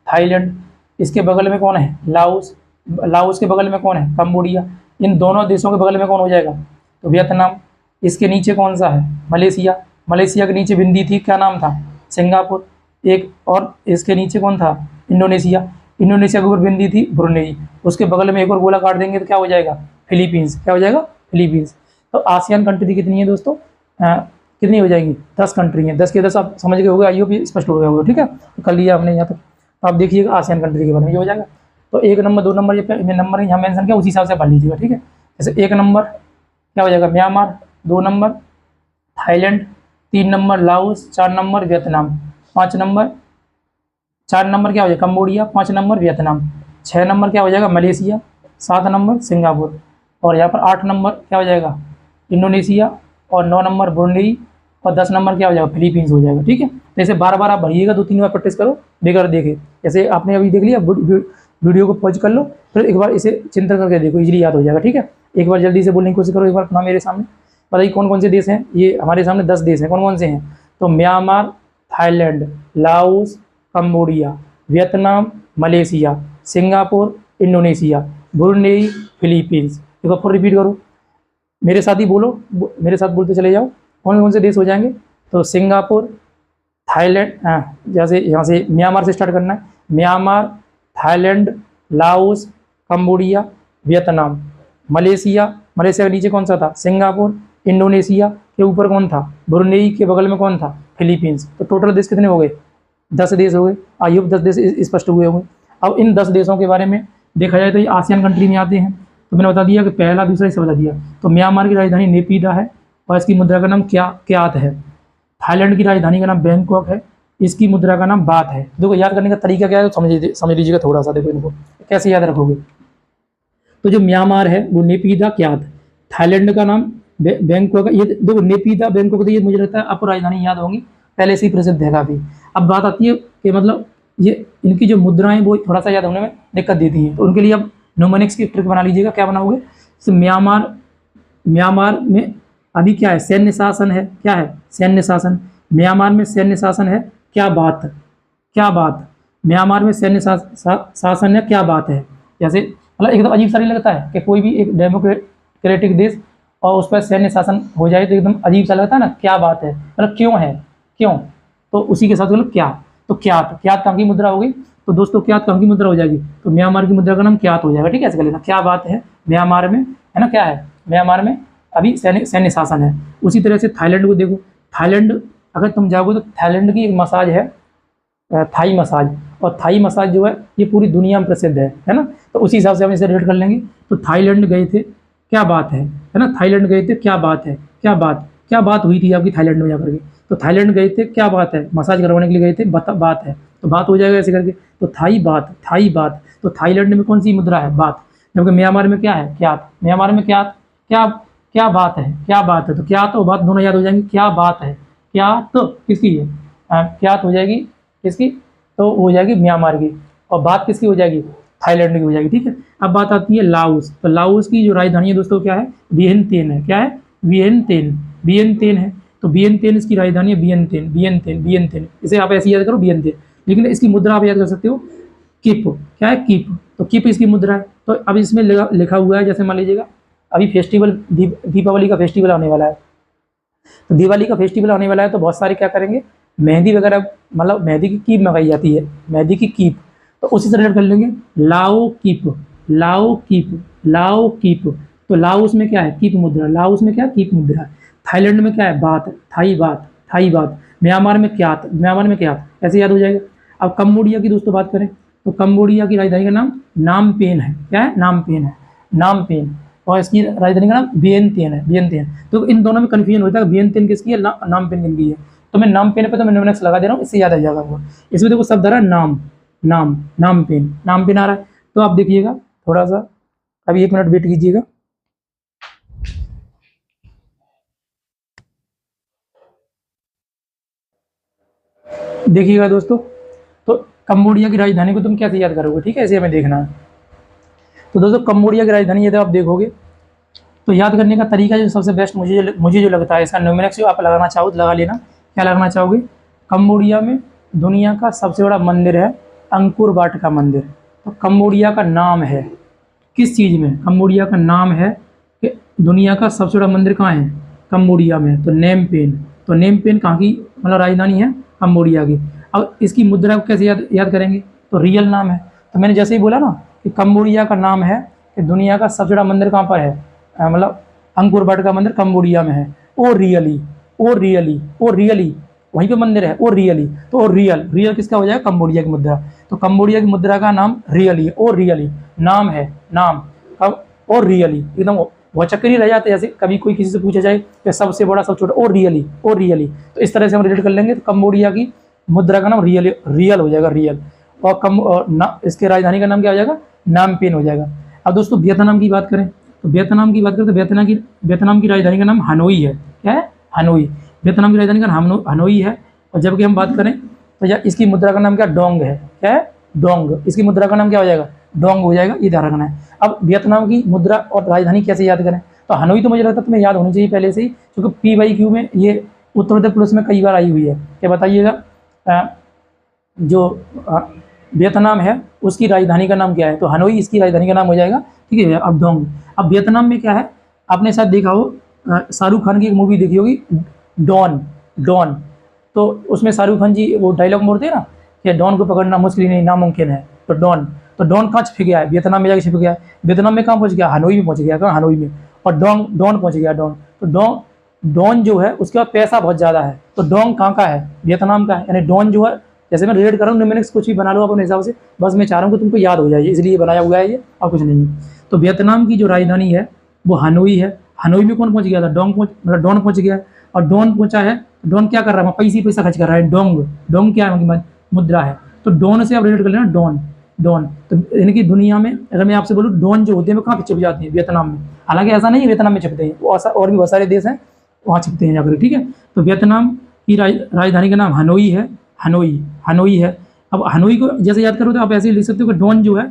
Speaker 1: थाईलैंड। इसके बगल में कौन है? लाओस। लाओस के बगल में कौन है? कंबोडिया। इन दोनों देशों के बगल में कौन हो जाएगा? तो वियतनाम। इसके नीचे कौन सा है? मलेशिया। मलेशिया के नीचे बिंदी थी, क्या नाम था? सिंगापुर। एक और इसके नीचे कौन था? इंडोनेशिया। इंडोनेशिया के ऊपर बिंदी थी ब्रुनेई। उसके बगल में एक और गोला काट देंगे तो क्या हो जाएगा? फिलीपींस। क्या हो जाएगा? फिलीपींस। तो आसियान कंट्री कितनी है दोस्तों? कितनी हो जाएंगी? 10 कंट्री हैं। 10 के 10 आप समझ गए होगा, आई होप स्पष्ट हो गया होगा। ठीक है, तो कर लिया हमने यहाँ तक। तो आप देखिएगा आसियान कंट्री के बारे में ये हो जाएगा। तो 1 नंबर 2 नंबर ये नंबर यहाँ मेंशन किया, उसी हिसाब से पढ़ लीजिएगा। ठीक है, जैसे 1 नंबर क्या हो जाएगा? Myanmar, 2 number Thailand, 3 number Laos, 4 number Vietnam, 5 number 4 number क्या हो जाएगा? कंबोडिया, 5 नंबर वियतनाम, 6 नंबर क्या हो जाएगा? मलेशिया, 7 नंबर सिंगापुर, और यहाँ पर 8 नंबर क्या हो जाएगा? इंडोनेशिया, और 9 नंबर ब्रुनेई, और 10 नंबर क्या हो जाएगा? फिलीपींस हो जाएगा। ठीक है, तो ऐसे बार बार आप भरिएगा, 2-3 बार प्रैक्टिस करो बेगर देखे। जैसे आपने अभी देख लिया, वीडियो को पॉज कर लो, फिर एक बार इसे चिंतन करके देखो, इजीली याद हो जाएगा। ठीक है, एक बार जल्दी से बोलने की कोशिश करो, एक बार अपना मेरे सामने बताइए कौन कौन से देश हैं। ये हमारे सामने 10 देश हैं, कौन कौन से हैं? तो Myanmar, Thailand, Laos, Cambodia, Vietnam, Malaysia, Singapore, Indonesia, Brunei, Philippines. एक बार फिर रिपीट करो, मेरे साथ ही बोलो, मेरे साथ बोलते चले जाओ। कौन कौन से देश हो जाएंगे? तो सिंगापुर, थाईलैंड, जैसे यहाँ से म्यांमार से स्टार्ट करना है, Myanmar, Thailand, Laos, Cambodia, Vietnam, Malaysia, Malaysia के नीचे कौन सा था? सिंगापुर, इंडोनेशिया के ऊपर कौन था? ब्रुनेई, के बगल में कौन था? फिलीपींस। तो टोटल देश कितने हो गए? 10 देश हो गए। आई होप 10 देश स्पष्ट हुए होंगे। अब इन 10 देशों के बारे में देखा जाए तो ये आसियान कंट्री में आते हैं। तो मैंने बता दिया कि पहला दूसरा इसे बता दिया। तो म्यांमार की राजधानी नेपीदा है और इसकी मुद्रा का नाम क्यात है। थाईलैंड की राजधानी का नाम बैंकॉक है, इसकी मुद्रा का नाम बात है। देखो याद करने का तरीका क्या है, तो समझ लीजिएगा थोड़ा सा। देखो इनको कैसे याद रखोगे, तो जो म्यांमार है वो नेपीदा क्यात, थाईलैंड का नाम बैंकॉक है। ये देखो नेपीदा बैंकॉक, तो ये मुझे लगता है आपको राजधानी याद होंगी, पहले से ही प्रसिद्ध है काफ़ी। अब बात आती है कि मतलब ये इनकी जो मुद्राएं वो थोड़ा सा याद होने में दिक्कत देती हैं, तो उनके लिए अब न्यूमोनिक्स की ट्रिक बना लीजिएगा। क्या बनाओगे? जैसे म्यांमार में अभी क्या है? सैन्य शासन है। क्या है? सैन्य शासन। म्यांमार में सैन्य शासन है। क्या बात? क्या बात? म्यांमार में सैन्य शासन है। क्या बात है? जैसे मतलब एकदम अजीब सा नहीं लगता है कि कोई भी एक डेमोक्रेटिक देश और उस पर सैन्य शासन हो जाए तो एकदम अजीब सा लगता है ना। क्या बात है मतलब क्यों है? क्यों? तो उसी के साथ मतलब क्या, तो क्यात। क्यात कहाँ की मुद्रा होगी? तो दोस्तों क्यात कहाँ की मुद्रा हो जाएगी? तो म्यांमार की मुद्रा का नाम क्यात हो जाएगा। ठीक है, ऐसे कर लेना। क्या बात है? म्यांमार में है ना, क्या है? म्यांमार में अभी सैन्य शासन है। उसी तरह से थाईलैंड को देखो। थाईलैंड अगर तुम जाओगे तो थाईलैंड की एक मसाज है थाई मसाज, और थाई मसाज जो है ये पूरी दुनिया में प्रसिद्ध है ना। तो उसी हिसाब से हम इसे रेट कर लेंगे। तो थाईलैंड गए थे। क्या बात है ना? थाईलैंड गए थे। क्या बात है? क्या बात हुई थी आपकी थाईलैंड में जाकर के? तो थाईलैंड गए थे। क्या बात है? मसाज करवाने के लिए गए थे। बात है, तो बात हो जाएगा ऐसे करके। तो थाई बात। तो थाईलैंड में कौन सी मुद्रा है? बात। जबकि म्यांमार में क्या है? क्यात। म्यांमार में क्या बात है? क्या बात है? तो क्या तो बात दोनों याद हो जाएंगे। क्या बात है? क्या तो किसकी है? क्या हो जाएगी किसकी? तो हो जाएगी म्यांमार की। और बात किसकी हो जाएगी? थाईलैंड की हो जाएगी। ठीक है। अब बात आती है लाओस। तो लाओस की जो राजधानी है दोस्तों क्या है? वियंतियन है। क्या है? वियंतियन है। तो वियंतियन इसकी राजधानी है। वियंतियन। इसे आप ऐसे याद करो, वियंतियन। लेकिन इसकी मुद्रा आप याद कर सकते हो, किप। क्या है? किप। तो किप इसकी मुद्रा है। तो अब इसमें लिखा हुआ है, जैसे मान लीजिएगा अभी फेस्टिवल दीपावली का फेस्टिवल आने वाला है। तो दिवाली का फेस्टिवल आने वाला है, तो बहुत सारे क्या करेंगे, मेहंदी वगैरह, मतलब मेहंदी की कीप मंगाई जाती है, मेहंदी की कीप। तो उसी से रिलेट कर लेंगे। लाओ कीप। तो लाओस में क्या है? कीप मुद्रा। लाओस में क्या है? कीप मुद्रा। थाईलैंड में क्या है? बात। थाई बात। म्यांमार में क्या? ऐसे याद हो जाएगा। अब कंबोडिया की दोस्तों बात करें, तो कंबोडिया की राजधानी का नाम नामपेन है। क्या है? नामपेन। और इसकी राजधानी का नाम वियंतियन है। तो इन दोनों में कन्फ्यूजन होता है, वियंतियन किसकी है, नामपेन किसकी है। तो मैं नामपेन पे तो मैं न्यूमोनिक्स लगा दे रहा हूँ, इससे याद आ जाएगा आपको। इसमें देखो शब्द आ रहा है नामपेन आ रहा है। तो आप देखिएगा थोड़ा सा, अभी 1 मिनट वेट कीजिएगा। देखिएगा दोस्तों, तो कंबोडिया की राजधानी को तुम कैसे याद करोगे? ठीक है, ऐसे हमें देखना है। तो दोस्तों कंबोडिया की राजधानी यदि आप देखोगे तो याद करने का तरीका जो सबसे बेस्ट मुझे जो लगता है, इसका न्यूमोनिक्स जो आप लगाना चाहो तो लगा लेना। क्या लगाना चाहोगे? कंबोडिया में दुनिया का सबसे बड़ा मंदिर है अंकुर वाटिका मंदिर। तो कंबोडिया का नाम है किस चीज़ में? कंबोडिया का नाम है कि दुनिया का सबसे बड़ा मंदिर कहाँ है? कंबोडिया में। तो नेमपेन कहाँ की मतलब राजधानी है? कंबोडिया की। अब इसकी मुद्रा को कैसे याद करेंगे? तो रियल नाम है। तो मैंने जैसे ही बोला ना कि कंबोडिया का नाम है कि दुनिया का सबसे बड़ा मंदिर कहाँ पर है, मतलब अंकुर वाटिका मंदिर कंबोडिया में है। ओ रियली वहीं पे मंदिर है। ओ रियली, तो रियल किसका हो जाएगा? कंबोडिया की मुद्रा। तो कंबोडिया की मुद्रा का नाम रियली, ओ रियली नाम है। अब और रियली एकदम वो चक्कर ही रह जाते, जैसे कभी कोई किसी से पूछा जाए कि सबसे बड़ा सब छोटा, ओ रियली। तो इस तरह से हम रिलेट कर लेंगे। तो कंबोडिया की मुद्रा का नाम रियल हो जाएगा, रियल। और इसके राजधानी का नाम क्या हो जाएगा? नामपेन हो जाएगा। अब दोस्तों वियतनाम की बात करें, तो वियतनाम की राजधानी का नाम हनोई है। क्या है? हनोई। वियतनाम की राजधानी का नाम हनोई है। और जबकि हम बात करें तो यार इसकी मुद्रा का नाम क्या? डोंग है। क्या है? डोंग। इसकी मुद्रा का नाम क्या हो जाएगा? डोंग हो जाएगा। ये ध्यान रखना है। अब वियतनाम की मुद्रा और राजधानी कैसे याद करें? तो हनोई तो मुझे लगता है तुम्हें याद होनी चाहिए पहले से ही, क्योंकि PYQ में ये उत्तरोत्तर पुलिस में कई बार आई हुई है। क्या बताइएगा? जो वियतनाम है उसकी राजधानी का नाम क्या है? तो हनोई इसकी राजधानी का नाम हो जाएगा। ठीक है। अब डोंग। अब वियतनाम में क्या है, आपने शायद देखा हो, शाहरुख खान की एक मूवी देखी होगी, डॉन। तो उसमें शाहरुख खान जी वो डायलॉग बोलते हैं ना कि डॉन को पकड़ना मुश्किल नहीं, नामुमकिन है। तो डॉन कहाँ छिप गया है? वियतनाम में जाके छिप गया है। वियतनाम में कहाँ पहुँच गया? हनोई में पहुँच गया। कहाँ? हनोई में। और डॉन पहुँच गया। तो डॉन जो है उसके पास पैसा बहुत ज़्यादा है। तो डोंग कहाँ का है? वियतनाम का है। यानी डॉन जो है, जैसे मैं रिलेट कर रहा हूँ, न्यूमोनिक्स कुछ भी बना लो अपने हिसाब से, बस मैं चाह रहा हूँ कि तुमको याद हो जाए, इसलिए बनाया हुआ है ये, और कुछ नहीं। तो वियतनाम की जो राजधानी है वो हनोई है। हनोई में कौन पहुँच गया था? डॉन पहुँच गया। और डॉन पहुँचा है, डॉन क्या कर रहा है? पैसा खर्च कर रहा है। डोंग क्या है? मुद्रा है। तो डॉन से आप रिलेट कर लेना, डॉन। तो इनकी दुनिया में अगर मैं आपसे बोलूँ, डॉन जो होते हैं वो कहाँ पे छिप जाते हैं? वियतनाम में। हालांकि ऐसा नहीं है वियतनाम में छिपते हैं, वो और भी बहुत सारे देश हैं वहाँ छिपते हैं जाकर। ठीक है। तो वियतनाम की राजधानी का नाम हनोई है। हनोई है। अब हनोई को जैसे याद करो तो आप ऐसे ही लिख सकते हो कि डॉन जो है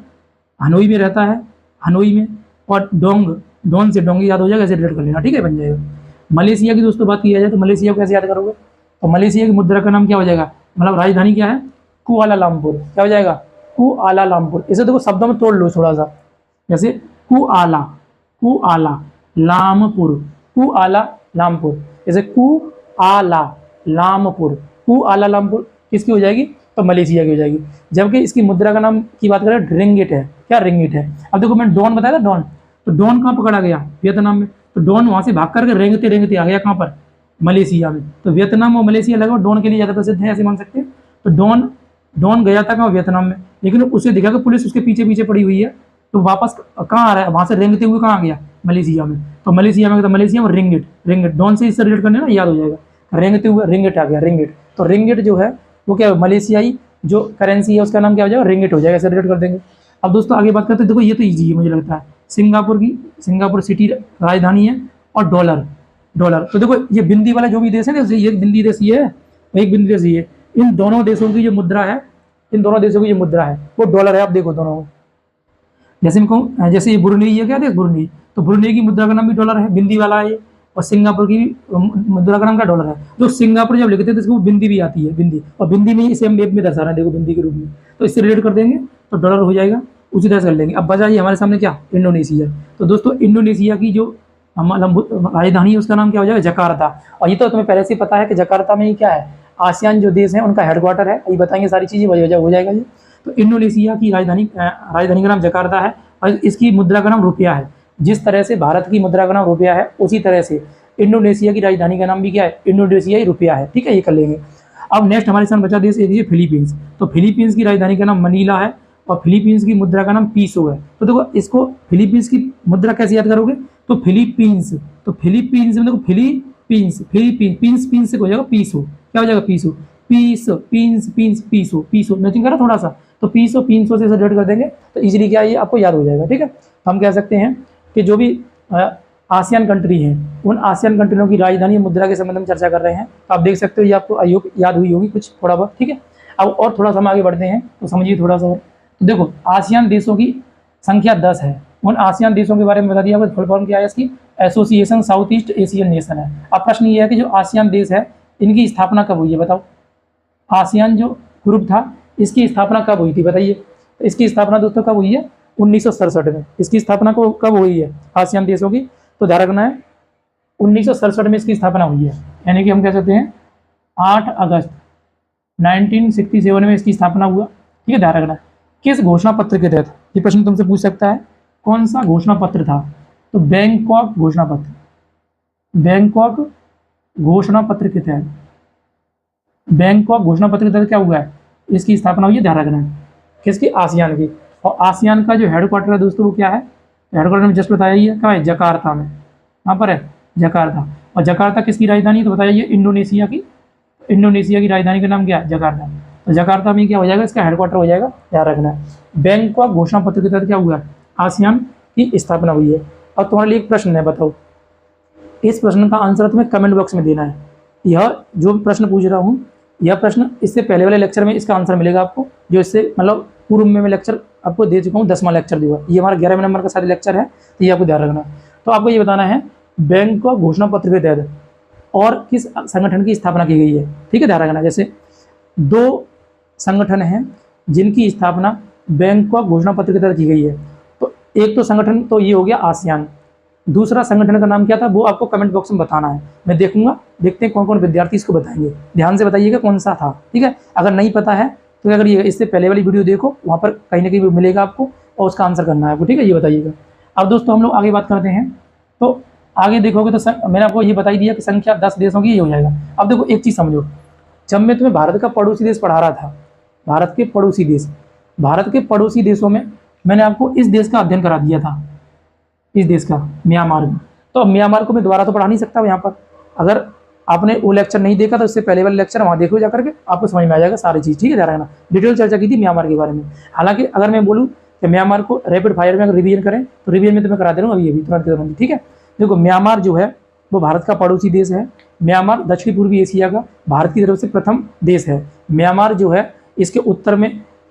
Speaker 1: हनोई में रहता है, हनोई में, और डॉन से डोंगी याद हो जाएगा, ऐसे रिलेट कर लेना, ठीक है, बन जाएगा। मलेशिया की दोस्तों बात किया जाए तो मलेशिया को कैसे याद करोगे, तो मलेशिया की मुद्रा का नाम क्या हो जाएगा, मतलब राजधानी क्या है, कुआलालंपुर। क्या हो जाएगा, कुआलालंपुर। इसे देखो शब्दों में तोड़ लो थोड़ा सा, जैसे कुआला लामपुर, कुआलालंपुर, जैसे कुआलालंपुर किसकी हो जाएगी, तो मलेशिया की हो जाएगी। जबकि इसकी मुद्रा का नाम की बात करें रिंगिट है। क्या रिंगिट है। अब देखो मैंने डॉन बताया था, डॉन, तो डॉन कहाँ पकड़ा गया, वियतनाम में। तो डॉन वहां से भाग करके रेंगते रेंगते आ गया कहाँ पर, मलेशिया में। तो वियतनाम और मलेशिया लगभग डॉन के लिए ज़्यादा प्रसिद्ध है, ऐसे मान सकते हैं। तो डॉन गया था कहाँ, वियतनाम में, लेकिन उसे दिखा कि पुलिस उसके पीछे पीछे पड़ी हुई है, तो वापस कहाँ आ रहा है, वहां से रेंगते हुए कहाँ आ गया, मलेशिया में। तो मलेशिया में, तो मलेशिया में रिंगिट डॉन से इससे रिलेट करने ना, याद हो जाएगा, रेंगते हुए रिंगिट आ गया, रिंगिट। तो रिंगिट जो है वो क्या है, मलेशियाई जो करेंसी है उसका नाम क्या हो जाएगा, रिंगिट हो जाएगा, ऐसे रिलेट कर देंगे। अब दोस्तों आगे बात करते हैं, देखो ये तो ईजी है मुझे लगता है। सिंगापुर सिटी राजधानी है, और डॉलर। तो देखो ये बिंदी वाला जो भी देश है ना, ये बिंदी देश ये है, एक बिंदी देश ये, इन दोनों देशों की जो मुद्रा है, वो डॉलर है। आप देखो दोनों, जैसे मैं कहूँ, जैसे ये बुरुंडी है, क्या देश बुरुंडी, तो बुरुंडी की मुद्रा का नाम भी डॉलर है, बिंदी वाला है ये। और सिंगापुर की मुद्रा का नाम क्या, डॉलर है। जो सिंगापुर जब लिखते हैं तो इसको बिंदी भी आती है, बिंदी, और बिंदी में इसे हम मैप में दर्शा रहे हैं, देखो बिंदी के रूप में, तो इससे रिलेट कर देंगे तो डॉलर हो जाएगा, उसी तरह से कर लेंगे। अब बचा ये हमारे सामने क्या, इंडोनेशिया। तो दोस्तों इंडोनेशिया की जो राजधानी है उसका नाम क्या हो जाएगा, जकार्ता। और ये तो तुम्हें पहले से ही पता है कि जकार्ता में ही क्या है, आसियान जो देश है उनका हेडक्वार्टर है, ये बताएंगे सारी चीज़ें, हो जाएगा ये। तो इंडोनेशिया की राजधानी का नाम जकार्ता है, और इसकी मुद्रा का नाम रुपया है। जिस तरह से भारत की मुद्रा का नाम रुपया है, उसी तरह से इंडोनेशिया की राजधानी का नाम भी क्या है, इंडोनेशियाई रुपया है, ठीक है, ये कर लेंगे। अब नेक्स्ट हमारे सामने बचा देश एक है फिलीपींस। तो फिलीपींस की राजधानी का नाम मनीला है, और फिलीपींस की मुद्रा का नाम पीसो है। तो देखो इसको फिलीपींस की मुद्रा कैसे याद करोगे, तो फिलीपींस में देखो फिलीपींस से हो जाएगा पीसो। क्या हो जाएगा, पीसो मैचिंग करा थोड़ा सा, तो पीसो से रिलेट कर देंगे तो इजीली क्या ये आपको याद हो जाएगा, ठीक है। हम कह सकते हैं कि जो भी आसियान कंट्री हैं, उन आसियान कंट्रियों की राजधानी मुद्रा के संबंध में चर्चा कर रहे हैं। आप देख सकते हो ये आपको आयोग याद हुई होगी कुछ थोड़ा बहुत, ठीक है। अब और थोड़ा सा हम आगे बढ़ते हैं तो समझिए थोड़ा सा और। तो देखो आसियान देशों की संख्या 10 है। उन आसियान देशों के बारे में बता दिया, फुल फॉर्म क्या है इसकी, association south east Asian nation है। अब प्रश्न ये है कि जो आसियान देश है इनकी स्थापना कब हुई है, बताओ। आसियान जो ग्रुप था इसकी स्थापना कब हुई थी, बताइए। इसकी स्थापना दोस्तों कब हुई है, 1967 में। इसकी स्थापना को कब हुई है आसियान देशों की, तो ध्यान रखना है 1967 में इसकी स्थापना हुई है, यानी कि हम कह सकते हैं 8 अगस्त 1967 में इसकी स्थापना हुआ, ठीक है, ध्यान रखना है। किस घोषणा पत्र के तहत, ये प्रश्न तुमसे पूछ सकता है, कौन सा घोषणा पत्र था, तो बैंकॉक घोषणा पत्र के तहत क्या हुआ है, इसकी स्थापना हुई है, ध्यान रखना है। किसकी, आसियान की। और आसियान का जो हेडक्वार्टर है दोस्तों वो क्या है, हेडक्वार्टर में जस्ट बताया ही है, क्या है, जकार्ता में, कहाँ पर है, जकार्ता। और जकार्ता किसकी राजधानी, तो बताइए इंडोनेशिया की राजधानी का नाम क्या है, जकार्ता। तो जकार्ता में क्या हो जाएगा, इसका हेडक्वार्टर हो जाएगा, ध्यान रखना है। बैंकॉक घोषणा पत्र के तहत क्या हुआ है, आसियान की स्थापना हुई है। और तुम्हारे लिए एक प्रश्न है, बताओ, इस प्रश्न का आंसर तुम्हें कमेंट बॉक्स में देना है। यह जो प्रश्न पूछ रहा हूँ, यह प्रश्न इससे पहले वाले लेक्चर में इसका आंसर मिलेगा आपको, जो इससे मतलब पूर्व में मैं लेक्चर आपको दे चुका हूँ, 10वां लेक्चर दूंगा। ये हमारा 11वें नंबर का सारे लेक्चर है, तो ये आपको ध्यान रखना। तो आपको ये बताना है बैंकॉक घोषणा पत्र के तहत और किस संगठन की स्थापना की गई है, ठीक है, ध्यान रखना। जैसे 2 संगठन हैं जिनकी स्थापना बैंकॉक घोषणा पत्र के तहत की गई है। तो एक तो संगठन तो ये हो गया आसियान, दूसरा संगठन का नाम क्या था वो आपको कमेंट बॉक्स में बताना है, मैं देखूंगा, देखते हैं कौन कौन विद्यार्थी इसको बताएंगे। ध्यान से बताइएगा कौन सा था, ठीक है। अगर नहीं पता है तो अगर ये इससे पहले वाली वीडियो देखो, वहाँ पर कहीं ना कहीं मिलेगा आपको, और उसका आंसर करना है आपको, ठीक है, ये बताइएगा। अब दोस्तों हम लोग आगे बात करते हैं। तो आगे देखोगे तो मैंने आपको ये बता ही दिया कि संख्या 10 देशों की ये हो जाएगा। अब देखो एक चीज़ समझो, जब मैं तुम्हें भारत का पड़ोसी देश पढ़ा रहा था, भारत के पड़ोसी देशों में मैंने आपको इस देश का अध्ययन करा दिया था, इस देश का, म्यांमार का। तो म्यांमार को मैं दोबारा तो पढ़ा नहीं सकता यहाँ पर। अगर आपने वो लेक्चर नहीं देखा तो इससे पहले वाले लेक्चर वहाँ देखो जाकर के, आपको समझ में आ जाएगा सारी चीज़, ठीक है, ध्यान रखना। डिटेल चर्चा की थी म्यांमार के बारे में। हालांकि अगर मैं बोलूँ कि म्यांमार को रैपिड फायर में अगर रिवीजन करें तो रिवीजन में तो मैं करा दे रहा हूँ अभी तुरंत, ठीक है। देखो म्यांमार जो है वो भारत का पड़ोसी देश है। म्यांमार दक्षिण पूर्वी एशिया का भारत की तरफ से प्रथम देश है। म्यांमार जो है इसके उत्तर में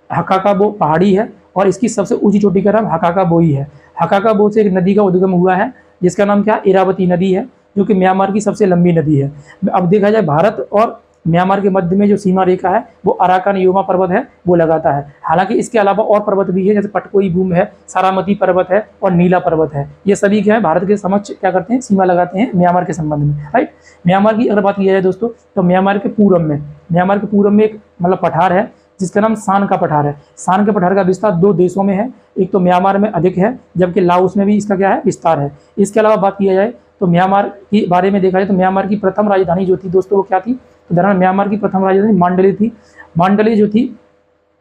Speaker 1: हकाकाबो पहाड़ी है और इसकी सबसे ऊंची चोटी का नाम हकाकाबोई है। हकाकाबो से एक नदी का उद्गम हुआ है जिसका नाम क्या, इरावती नदी है, जो कि म्यांमार की सबसे लंबी नदी है। अब देखा जाए भारत और म्यांमार के मध्य में जो सीमा रेखा है वो अराकान योमा पर्वत है, वो लगाता है। हालांकि इसके अलावा और पर्वत भी है, जैसे पटकोई भूम है, सारामती पर्वत है और नीला पर्वत है। ये सभी क्या है, भारत के समक्ष क्या करते हैं, सीमा लगाते हैं म्यांमार के संबंध में, राइट। म्यांमार की अगर बात की जाए दोस्तों, तो म्यांमार के पूर्व में एक मतलब पठार है जिसका नाम सान का पठार है। सान के पठार का विस्तार 2 देशों में है, एक तो म्यांमार में अधिक है, जबकि लाओस में भी इसका क्या है, विस्तार है। इसके अलावा बात किया जाए तो म्यांमार के बारे में देखा जाए तो म्यांमार की प्रथम राजधानी जो थी दोस्तों वो क्या थी, तो दरअसल म्यांमार की प्रथम राजधानी मांडले थी। मांडले जो थी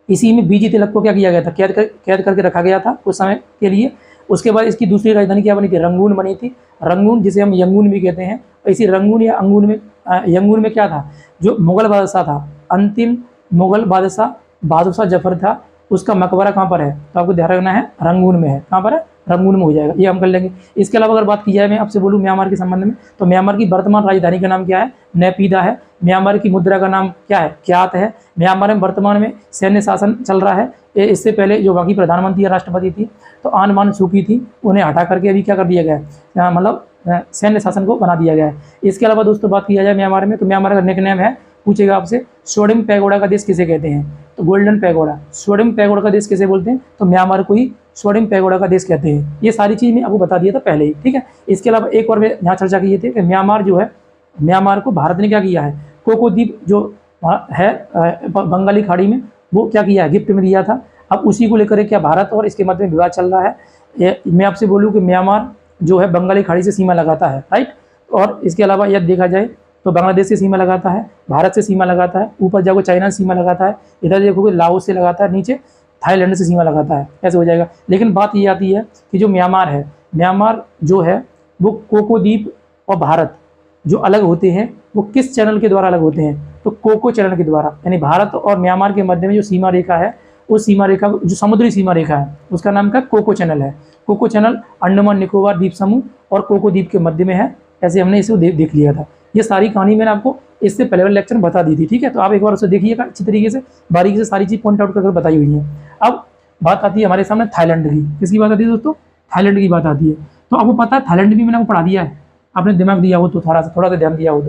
Speaker 1: इसी में बीजी तिलक को क्या किया गया था, कैद करके रखा गया था कुछ समय के लिए। उसके बाद इसकी दूसरी राजधानी क्या बनी थी, रंगून बनी थी। रंगून जिसे हम यंगून भी कहते हैं। इसी रंगून या अंगून में यंगून में क्या था, जो मुगल बादशाह था, अंतिम मुगल बादशाह जफर था, उसका मकबरा कहाँ पर है, तो आपको ध्यान रखना है रंगून में है। कहाँ पर है, रंगून में हो जाएगा, ये हम कर लेंगे। इसके अलावा अगर बात की जाए, मैं आपसे बोलूँ म्यांमार के संबंध में, तो म्यांमार की वर्तमान राजधानी का नाम क्या है, नेपीदा है। म्यांमार की मुद्रा का नाम क्या है, क्यात है। म्यांमार में वर्तमान में सैन्य शासन चल रहा है। इससे पहले जो बाकी प्रधानमंत्री या राष्ट्रपति थी तो आन मान सूकी थी, उन्हें हटा करके अभी क्या कर दिया गया है, मतलब सैन्य शासन को बना दिया गया है। इसके अलावा दोस्तों बात किया जाए म्यांमार में, तो म्यांमार का निकनेम है, पूछेगा आपसे, सोडियम पैगोडा का देश किसे कहते हैं, तो गोल्डन पैगोडा। सोडियम पैगोडा का देश किसे बोलते हैं, तो म्यांमार को ही सोडियम पैगोडा का देश कहते हैं। ये सारी चीज़ मैं आपको बता दिया था पहले ही, ठीक है। इसके अलावा एक और मैं यहाँ चर्चा की थी कि म्यांमार जो है, म्यांमार को भारत ने क्या किया है, कोको द्वीप जो है बंगाली खाड़ी में, वो क्या किया है, गिफ्ट में दिया था। अब उसी को लेकर क्या भारत और इसके मध्य में विवाद चल रहा है। मैं आपसे बोलूँ कि म्यांमार जो है बंगाली खाड़ी से सीमा लगाता है, राइट। और इसके अलावा यदि देखा जाए तो बांग्लादेश से सीमा लगाता है, भारत से सीमा लगाता है, ऊपर जाओगे चाइना से सीमा लगाता है, इधर देखोगे लाओस से लगाता है, नीचे थाईलैंड से सीमा लगाता है, ऐसे हो जाएगा। लेकिन बात ये आती है कि जो म्यांमार है, म्यांमार जो है वो कोको द्वीप और भारत जो अलग होते हैं वो किस चैनल के द्वारा अलग होते हैं, तो कोको चैनल के द्वारा। यानी भारत और म्यांमार के मध्य में जो सीमा रेखा है, उस सीमा रेखा जो समुद्री सीमा रेखा है उसका नाम क्या, कोको चैनल है। कोको चैनल अंडमान निकोबार द्वीप समूह और कोको द्वीप के मध्य में है, ऐसे हमने इसे देख लिया था। ये सारी कहानी मैंने आपको इससे पहले वाले लेक्चर में बता दी थी, ठीक है। तो आप एक बार उसे देखिएगा अच्छी तरीके से, बारीकी से सारी चीज़ पॉइंट आउट करके बताई हुई है। अब बात आती है हमारे सामने थाईलैंड की। किसकी बात आती है दोस्तों, थाईलैंड की बात आती है। तो आपको पता है थाईलैंड भी मैंने आपको पढ़ा दिया है, आपने दिमाग दिया हो तो थोड़ा सा ध्यान दिया हो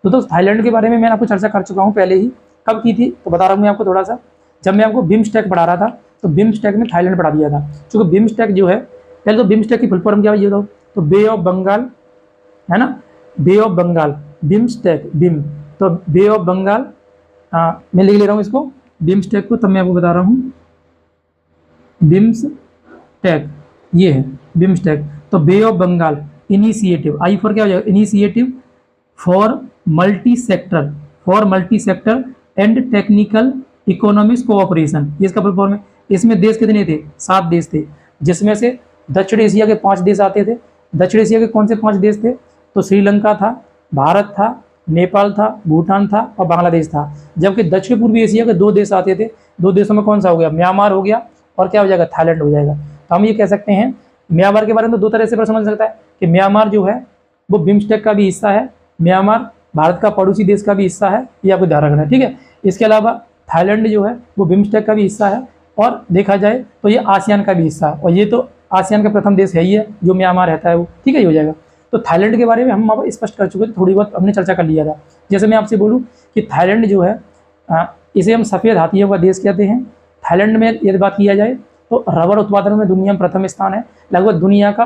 Speaker 1: तो दोस्तों थाईलैंड के बारे में मैंने आपको चर्चा कर चुका हूँ पहले ही। कब की थी, तो बता रहा हूँ मैं आपको थोड़ा सा, जब मैं आपको बिम्स्टेक पढ़ा रहा था, तो बिम्स्टेक में थाईलैंड पढ़ा दिया था। क्योंकि बिम्स्टेक जो है, पहले तो बिम्स्टेक की फुल फॉर्म क्या है, तो बे ऑफ बंगाल है ना, बे ऑफ बंगाल, बिम्स्टेक, बिम, तो बे ऑफ बंगाल, मैं लिख ले रहा हूँ इसको बिम्स्टेक को, तब मैं आपको बता रहा हूँ बिम्स्टेक, ये है बिम्स्टेक। तो bay of Bengal initiative, I for क्या हो जाएगा, initiative for multi sector and technical economics cooperation, ये इसका फुल फॉर्म है। इसमें देश कितने थे, 7 देश थे, जिसमें से दक्षिण एशिया के 5 देश आते थे। दक्षिण एशिया के कौन से 5 देश थे, तो श्रीलंका था, भारत था, नेपाल था, भूटान था और बांग्लादेश था। जबकि दक्षिण पूर्वी एशिया के 2 देश आते थे। 2 देशों में कौन सा हो गया, म्यांमार हो गया और क्या हो जाएगा, थाईलैंड हो जाएगा। तो हम ये कह सकते हैं म्यांमार के बारे में तो 2 तरह से समझ सकता है कि म्यांमार जो है वो बिम्स्टेक का भी हिस्सा है, म्यांमार भारत का पड़ोसी देश का भी हिस्सा है, ये आपको ध्यान रखना है, ठीक है। इसके अलावा थाईलैंड जो है वो बिम्स्टेक का भी हिस्सा है और देखा जाए तो ये आसियान का भी हिस्सा है, और ये तो आसियान का प्रथम देश है ही है जो म्यांमार रहता है वो, ठीक है, ये हो जाएगा। तो थाईलैंड के बारे में हम अब स्पष्ट कर चुके थे, थोड़ी बहुत हमने चर्चा कर लिया था। जैसे मैं आपसे बोलूँ कि थाईलैंड जो है इसे हम सफ़ेद हाथियों का देश कहते हैं। थाईलैंड में यदि बात किया जाए तो रबर उत्पादन में दुनिया में प्रथम स्थान है। लगभग दुनिया का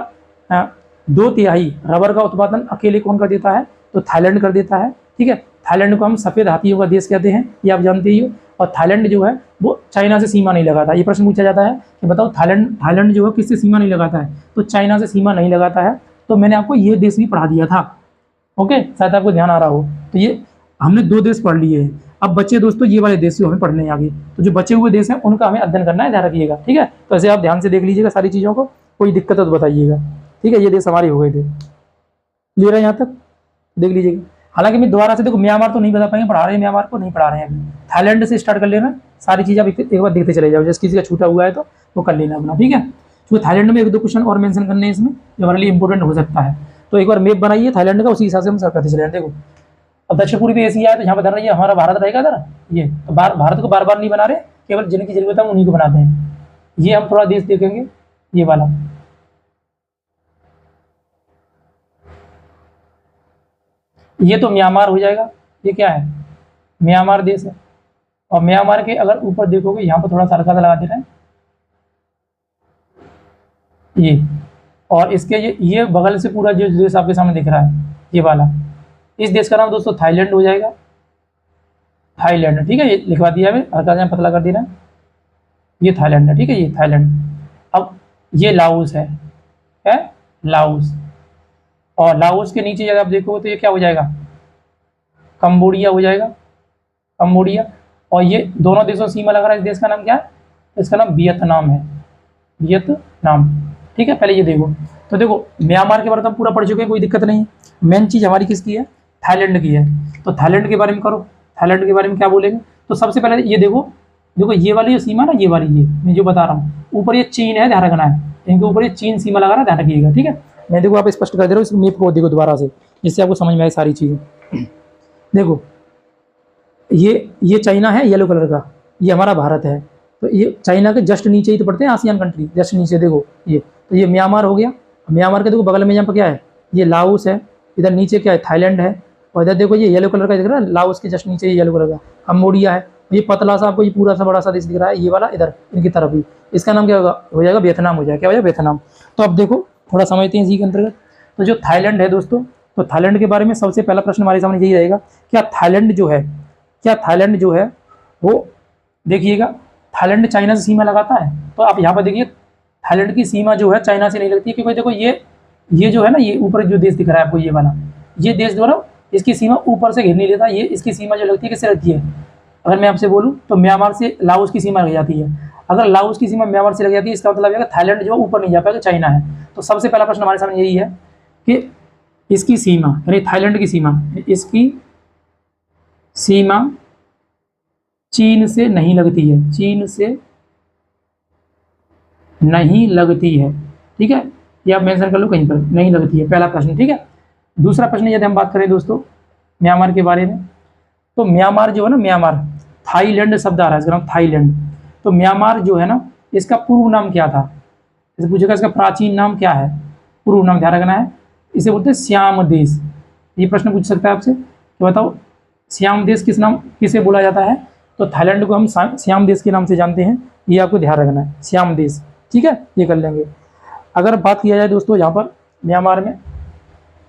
Speaker 1: 2/3 रबर का उत्पादन अकेले कौन कर देता है, तो थाईलैंड कर देता है, ठीक है। थाईलैंड को हम सफ़ेद हाथियों का देश कहते हैं, ये आप जानते ही हो। और थाईलैंड जो है वो चाइना से सीमा नहीं लगाता। ये प्रश्न पूछा जाता है कि बताओ थाईलैंड जो है किससे सीमा नहीं लगाता है, तो चाइना से सीमा नहीं लगाता है। तो मैंने आपको ये देश भी पढ़ा दिया था, ओके, शायद आपको ध्यान आ रहा हो। तो ये हमने 2 देश पढ़ लिए हैं। अब बच्चे दोस्तों ये वाले देश जो हमें पढ़ने हैं आगे, तो जो बचे हुए देश हैं उनका हमें अध्ययन करना है, ध्यान रखिएगा, ठीक है। तो ऐसे आप ध्यान से देख लीजिएगा सारी चीज़ों को, कोई दिक्कत है तो बताइएगा, ठीक है। ये देश हमारे हो गए थे, क्लियर है, यहाँ तक देख लीजिएगा। हालांकि मैं दोबारा से देखो म्यांमार तो नहीं बता पाएंगे, पढ़ा रहे हैं म्यांमार को नहीं पढ़ा रहे हैं अभी। थाईलैंड से स्टार्ट कर लेना, सारी चीज़ आप एक बार देखते चले जाओ, जैसे किसी का छूटा हुआ है तो वो कर लेना अपना, ठीक है। क्योंकि थाईलैंड में 1-2 क्वेश्चन और मेंशन करने हैं इसमें जो हमारे लिए इंपॉर्टेंट हो सकता है। तो एक बार मैप बनाइए थाईलैंड का, उसी हिसाब से हम सर करते चले जाएं। देखो अब दक्षिण पूर्वी एशिया है तो यहाँ पर ध्यान रखिए हमारा भारत रहेगा इधर, ये तो भारत को बार बार नहीं बना रहे, केवल जिनकी जरूरत है उन्हीं को बनाते हैं। ये हम थोड़ा देश देखेंगे, ये वाला, ये तो म्यांमार हो जाएगा, ये क्या है, म्यांमार देश है। और म्यांमार के अगर ऊपर देखोगे यहाँ पर थोड़ा सा हल्का सा लगा देना है ये, और इसके ये बगल से पूरा जो देश आपके सामने दिख रहा है ये वाला, इस देश का नाम दोस्तों थाईलैंड हो जाएगा, थाईलैंड, ठीक है, ये लिखवा दिया है, हल्का सा पतला कर दिया, ये थाईलैंड है, ठीक है, ये थाईलैंड। अब ये लाओस है लाओस, और लाओस के नीचे अगर आप देखोगे तो ये क्या हो जाएगा, कंबोडिया हो जाएगा, कंबोडिया। और ये दोनों देशों सीमा लगा रहा है, इस देश का नाम क्या है, इसका नाम वियतनाम है, वियतनाम, ठीक है। पहले ये देखो, तो देखो म्यांमार के बारे में हम पूरा पढ़ चुके हैं, कोई दिक्कत नहीं है। मेन चीज़ हमारी किसकी है, थाईलैंड की है। तो थाईलैंड के बारे में करो, थाईलैंड के बारे में क्या बोलेंगे, तो सबसे पहले ये देखो, देखो ये वाली जो सीमा ना, ये वाली, ये मैं जो बता रहा हूँ, ऊपर ये चीन है, ध्यान रखना है, इनके ऊपर ये चीन सीमा लगा रहा है, ध्यान रखिएगा, ठीक है। मैं देखो आप स्पष्ट कर दे रहा हूँ, इस मैप को देखो दोबारा से, जिससे आपको समझ में आए सारी चीज़ें। देखो ये चाइना है येलो कलर का, ये हमारा भारत है, तो ये चाइना के जस्ट नीचे ही तो पड़ते हैं आसियान कंट्री, जस्ट नीचे देखो ये, तो ये म्यांमार हो गया। म्यांमार के देखो बगल में यहाँ पर क्या है, ये लाओस है, इधर नीचे क्या है, थाईलैंड है, और इधर देखो ये येलो कलर का दिख रहा है, लाओस के जस्ट नीचे ये येलो कलर का कंबोडिया है। ये पतला सा आपको ये पूरा सा बड़ा सा देश दिख रहा है, ये वाला इधर इनकी तरफ ही, इसका नाम क्या होगा, हो जाएगा वियतनाम हो जाएगा, क्या हो जाएगा, वियतनाम। तो अब देखो थोड़ा समझते हैं इसी के अंतर्गत। तो जो थाईलैंड है दोस्तों, तो थाईलैंड के बारे में सबसे पहला प्रश्न हमारे सामने यही रहेगा, क्या थाईलैंड जो है वो, देखिएगा थाईलैंड चाइना से सीमा लगाता है, तो आप यहाँ पर देखिए थाईलैंड की सीमा जो है चाइना से नहीं लगती है, क्योंकि देखो ये जो है ना, ये ऊपर जो देश दिख रहा है आपको, ये वाला, ये देश द्वारा इसकी सीमा ऊपर से घेर नहीं लेता, ये इसकी सीमा जो लगती है किससे लगती है, अगर मैं आपसे बोलूँ तो म्यांमार से लाओस की सीमा लग जाती है। अगर लाओस की सीमा म्यांमार से लग जाती है, इसका मतलब है थाईलैंड जो ऊपर नहीं जा पाएगा, चाइना है। तो सबसे पहला प्रश्न हमारे सामने यही है कि इसकी सीमा, यानी थाईलैंड की सीमा, इसकी सीमा चीन से नहीं लगती है, चीन से नहीं लगती है, ठीक है, ये आप मेंशन कर लो कहीं पर, नहीं लगती है, पहला प्रश्न, ठीक है। दूसरा प्रश्न यदि हम बात करें दोस्तों म्यांमार के बारे में, तो म्यांमार जो है ना, म्यांमार, थाईलैंड शब्द आ रहा है, इसका नाम थाईलैंड। तो म्यांमार जो है ना, इसका पूर्व नाम क्या था, इसे पूछेगा इसका प्राचीन नाम क्या है, पूर्व नाम ध्यान रखना है, इसे बोलते हैं श्याम देश। ये प्रश्न पूछ सकता है आपसे, तो बताओ श्याम देश किसे बोला जाता है, तो थाईलैंड को हम श्याम देश के नाम से जानते हैं, ये आपको ध्यान रखना है, श्याम देश, ठीक है, ये कर लेंगे। अगर बात किया जाए दोस्तों यहाँ पर म्यांमार में,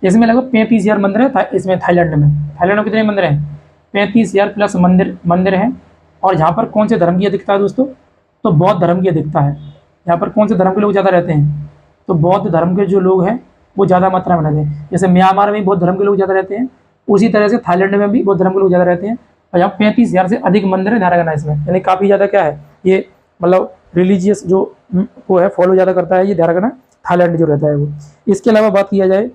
Speaker 1: इसमें लगभग 35,000 मंदिर है, इसमें थाईलैंड में कितने मंदिर हैं, 35,000 प्लस मंदिर हैं। और यहाँ पर कौन से धर्म की अधिकता है दोस्तों, तो बौद्ध धर्म की अधिकता है। यहाँ पर कौन से धर्म के लोग ज़्यादा रहते हैं, तो बौद्ध धर्म के जो लोग हैं वो ज़्यादा मात्रा में रहते हैं। जैसे म्यांमार में बौद्ध धर्म के लोग ज़्यादा रहते हैं, उसी तरह से थाईलैंड में भी बौद्ध धर्म के लोग ज़्यादा रहते हैं। और यहाँ 35,000 से अधिक मंदिर है, ध्यान रखना इसमें, यानी काफ़ी ज़्यादा क्या है ये, मतलब रिलीजियस जो वो है, फॉलो ज़्यादा करता है, ये ध्यान रखना थाईलैंड जो रहता है वो। इसके अलावा बात किया जाए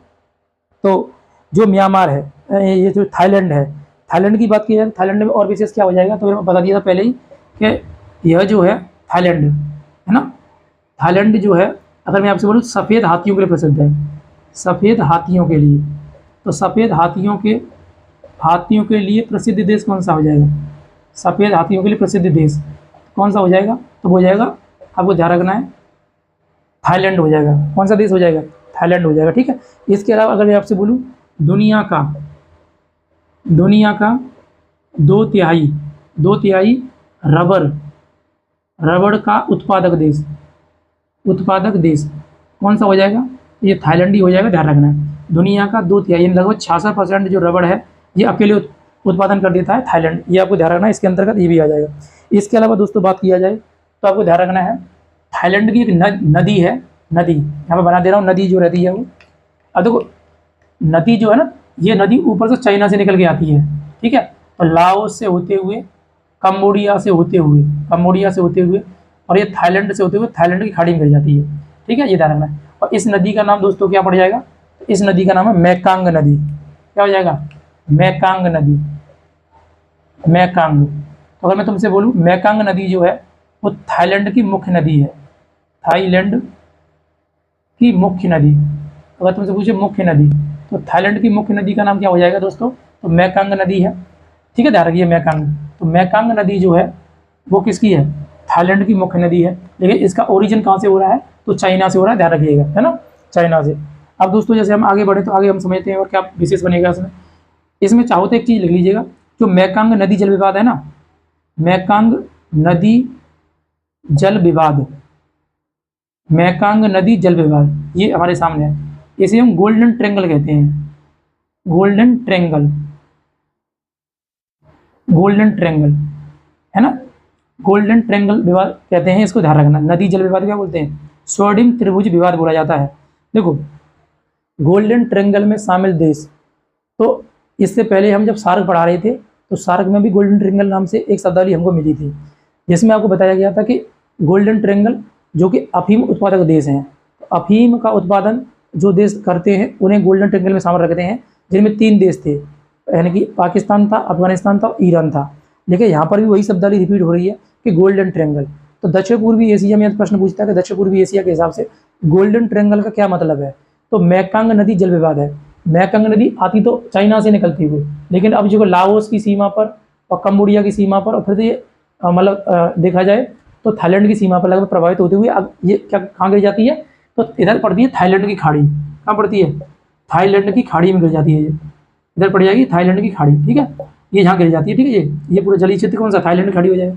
Speaker 1: तो जो म्यांमार है, ये जो थाईलैंड है, थाईलैंड की बात की जाए, थाईलैंड में और विशेष क्या हो जाएगा, तो मैं बता दिया था पहले ही कि यह जो है थाईलैंड है ना, थाईलैंड जो है, अगर मैं आपसे बोलूँ सफ़ेद हाथियों के लिए प्रसिद्ध है, सफ़ेद हाथियों के लिए, तो सफ़ेद हाथियों के लिए प्रसिद्ध देश कौन सा हो जाएगा, सफ़ेद हाथियों के लिए प्रसिद्ध देश कौन सा हो जाएगा, तो वो हो जाएगा, आपको ध्यान रखना है, थाईलैंड हो जाएगा। कौन सा देश हो जाएगा, थाईलैंड हो जाएगा, ठीक है। इसके अलावा अगर मैं आपसे बोलूँ दुनिया का 2/3 रबड़ का उत्पादक देश कौन सा हो जाएगा, ये थाईलैंड ही हो जाएगा, ध्यान रखना है। दुनिया का 2/3 लगभग 66% जो रबड़ है ये अकेले उत्पादन कर देता है थाईलैंड, ये आपको ध्यान रखना है, इसके अंतर्गत ये भी आ जाएगा। इसके अलावा दोस्तों बात किया जाए तो आपको ध्यान रखना है, थाईलैंड की एक नदी है, नदी यहाँ पर बना दे रहा हूँ, नदी जो रहती है वो, अब देखो नदी जो है ना, ये नदी ऊपर से चाइना से निकल के आती है, ठीक है, तो लाओस से होते हुए, कंबोडिया से होते हुए और ये थाईलैंड से होते हुए थाईलैंड की खाड़ी में गिर जाती है, ठीक है, ये ध्यान रखना है। और इस नदी का नाम दोस्तों क्या पड़ जाएगा, इस नदी का नाम है मेकांग नदी, क्या हो जाएगा, मेकांग नदी, मेकांग। तो अगर मैं तुमसे बोलूँ मेकांग नदी जो है वो थाईलैंड की मुख्य नदी है, थाईलैंड की मुख्य नदी, अगर तुमसे पूछे मुख्य नदी, तो थाईलैंड की मुख्य नदी का नाम क्या हो जाएगा दोस्तों? तो मेकंग नदी है। ठीक है, ध्यान रखिए मेकंग। तो मेकंग नदी जो है वो किसकी है? थाईलैंड की मुख्य नदी है। लेकिन इसका ओरिजिन कहाँ से हो रहा है? तो चाइना से हो रहा है, ध्यान रखिएगा, है ना, चाइना से। अब दोस्तों जैसे हम आगे बढ़े तो आगे हम समझते हैं और क्या विशेष बनेगा इसमें। इसमें चाहो तो एक चीज़ लिख लीजिएगा, जो मेकंग नदी जल विवाद है ना, मेकंग नदी जल विवाद, मेकंग नदी जल विवाद, ये हमारे सामने है। इसे हम गोल्डन ट्रेंगल कहते हैं, गोल्डन ट्रेंगल, गोल्डन ट्रेंगल, है ना, गोल्डन ट्रेंगल विवाद कहते हैं इसको, ध्यान रखना। नदी जल विवाद क्या बोलते हैं? स्वर्णिम त्रिभुज विवाद बोला जाता है। देखो गोल्डन ट्रेंगल में शामिल देश, तो इससे पहले हम जब सार्क पढ़ा रहे थे तो सार्क में भी गोल्डन ट्रेंगल नाम से एक शब्दावली हमको मिली थी, जिसमें आपको बताया गया था कि गोल्डन ट्रेंगल जो कि अफीम उत्पादक देश हैं, तो अफीम का उत्पादन जो देश करते हैं उन्हें गोल्डन ट्रेंगल में शामिल रखते हैं, जिनमें 3 देश थे, यानी कि पाकिस्तान था, अफगानिस्तान था, ईरान था। लेकिन यहाँ पर भी वही शब्दावली रिपीट हो रही है कि गोल्डन ट्रेंगल। तो दक्षिण पूर्वी एशिया में प्रश्न पूछता है कि दक्षिण पूर्वी एशिया के हिसाब से गोल्डन ट्रेंगल का क्या मतलब है? तो मेकंग नदी जल विवाद है। मेकंग नदी आती तो चाइना से निकलती हुई, लेकिन अब जो लाओस की सीमा पर और कंबोडिया की सीमा पर और फिर ये मतलब देखा जाए तो थाईलैंड की सीमा पर लगभग प्रभावित होते हुए अब ये क्या कहाँ गिर जाती है? तो इधर पड़ती है थाईलैंड की खाड़ी। कहाँ पड़ती है? थाईलैंड की खाड़ी में गिर जाती है, ये इधर पड़ जाएगी थाईलैंड की खाड़ी। ठीक है, ये यहाँ गिर जाती है। ठीक है, ये पूरा जलीय क्षेत्र कौन सा? थाईलैंड की खाड़ी हो जाएगा।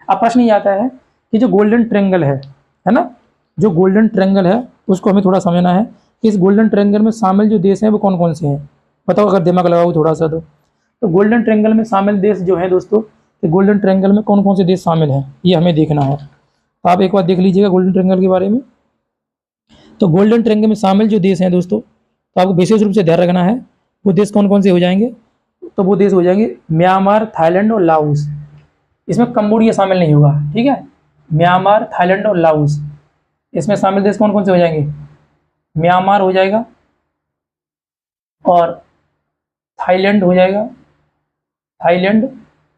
Speaker 1: अब प्रश्न ये आता है कि जो गोल्डन ट्रेंगल है ना, जो गोल्डन ट्रेंगल है उसको हमें थोड़ा समझना है कि इस गोल्डन ट्रेंगल में शामिल जो देश हैं वो कौन कौन से हैं? बताओ, अगर दिमाग लगाओ थोड़ा सा तो गोल्डन ट्रेंगल में शामिल देश जो है दोस्तों, तो गोल्डन ट्रेंगल में कौन कौन से देश शामिल हैं ये हमें देखना है। तो आप एक बार देख लीजिएगा गोल्डन ट्रेंगल के बारे में। तो गोल्डन ट्रेंगल में शामिल जो देश हैं दोस्तों, तो आपको विशेष रूप से ध्यान रखना है वो देश कौन कौन से हो जाएंगे? तो वो देश हो जाएंगे म्यांमार, थाईलैंड और लाओस। इसमें कंबोडिया शामिल नहीं होगा। ठीक है, म्यांमार, थाईलैंड और लाओस, इसमें शामिल देश कौन कौन से हो जाएंगे? म्यांमार हो जाएगा और थाईलैंड हो जाएगा, थाईलैंड,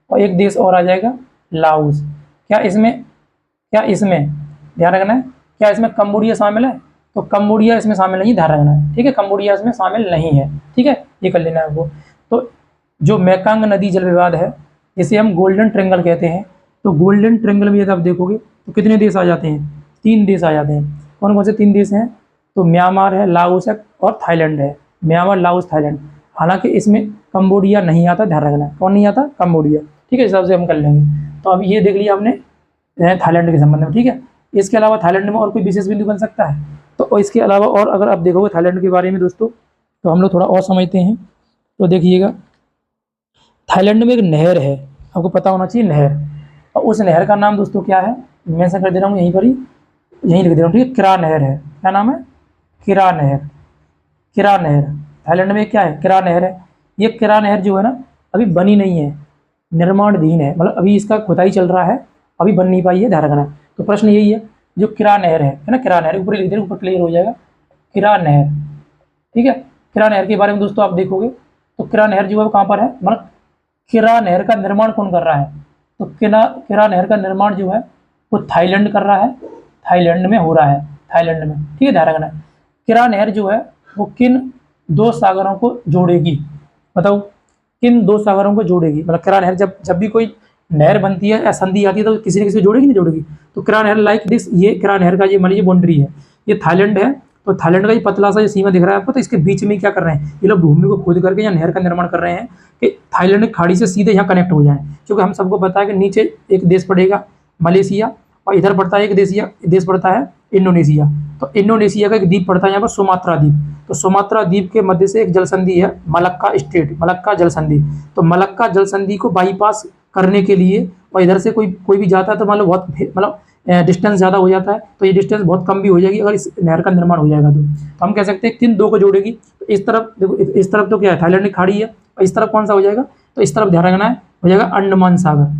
Speaker 1: और एक देश और आ जाएगा लाओस। क्या इसमें ध्यान रखना है, क्या इसमें कंबोडिया शामिल है? तो कंबोडिया इसमें शामिल नहीं, ध्यान रखना है। ठीक है, कंबोडिया इसमें शामिल नहीं है। ठीक है, ये कर लेना है आपको। तो जो मेकंग नदी जल विवाद है जिसे हम गोल्डन ट्रेंगल कहते हैं, तो गोल्डन ट्रेंगल में यदि आप देखोगे तो कितने देश आ जाते हैं? 3 देश आ जाते हैं। कौन कौन से 3 देश हैं? तो म्यांमार है, लाओस है और थाईलैंड है। Myanmar, Laos, Thailand. हालांकि इसमें कंबोडिया नहीं आता, ध्यान रखना। कौन नहीं आता? कंबोडिया। ठीक है, इस हिसाब से हम कर लेंगे। तो अब ये देख लिया हमने थाईलैंड के संबंध में। ठीक है, इसके अलावा थाईलैंड में और कोई विशेष बिंदु बन सकता है? तो इसके अलावा और अगर आप देखोगे थाईलैंड के बारे में दोस्तों, तो हम लोग थोड़ा और समझते हैं। तो देखिएगा, थाईलैंड में एक नहर है, आपको पता होना चाहिए नहर, और उस नहर का नाम दोस्तों क्या है? मैं ऐसा कर दे रहा हूँ यहीं पर ही, यहीं लिख दे रहा हूँ। ठीक है, किरा नहर है। क्या नाम है? किरा नहर। किरा नहर थाईलैंड में क्या है? किरा नहर है। ये किरा नहर जो है ना अभी बनी नहीं है, निर्माणाधीन है, मतलब अभी इसका खुदाई चल रहा है, अभी बन नहीं पाई है, ध्यान रखना। तो प्रश्न यही है, जो किरा नहर है ना, किरा नहर ऊपर लिख दे, ऊपर क्लियर हो जाएगा, किरा नहर। ठीक है, किरा नहर के बारे में दोस्तों आप देखोगे तो किरा नहर जो है वो कहाँ पर है? मतलब किरा नहर का निर्माण कौन कर रहा है? तो किरा नहर का निर्माण जो है वो थाईलैंड कर रहा है, थाईलैंड में हो रहा है, थाईलैंड में। ठीक है, ध्यान रखना। किरा नहर जो है वो किन 2 सागरों को जोड़ेगी? बताओ, किन 2 सागरों को जोड़ेगी? मतलब किरा नहर जब भी कोई नहर बनती है या संधि आती है तो किसी न किसी को जोड़ेगी, नहीं जोड़ेगी? तो किरा नहर लाइक दिस, ये किरा नहर का ये मान लीजिए बाउंड्री है, ये थाईलैंड है, तो थाईलैंड का ये पतला सा ये सीमा दिख रहा है आपको, तो इसके बीच में क्या कर रहे हैं ये लोग? भूमि को खोद करके या नहर का निर्माण कर रहे हैं कि थाईलैंड की खाड़ी से सीधे यहाँ कनेक्ट हो जाए। क्योंकि हम सबको पता है कि नीचे एक देश पड़ेगा मलेशिया, और इधर पड़ता है एक देश पड़ता है इंडोनेशिया। तो इंडोनेशिया का एक द्वीप पड़ता है यहाँ पर सुमात्रा द्वीप। तो सुमात्रा द्वीप के मध्य से एक जल संधि है, मलक्का स्ट्रेट, मलक्का जल संधि। तो मलक्का जल संधि को बाईपास करने के लिए, और इधर से कोई भी जाता है तो मान लो बहुत मतलब डिस्टेंस ज़्यादा हो जाता है, तो ये डिस्टेंस बहुत कम भी हो जाएगी अगर इस नहर का निर्माण हो जाएगा तो हम कह सकते हैं किन 2 को जोड़ेगी? तो इस तरफ देखो, इस तरफ तो क्या है? थाईलैंड की खाड़ी है, और इस तरफ कौन सा हो जाएगा? तो इस तरफ ध्यान रखना है, हो जाएगा अंडमान सागर,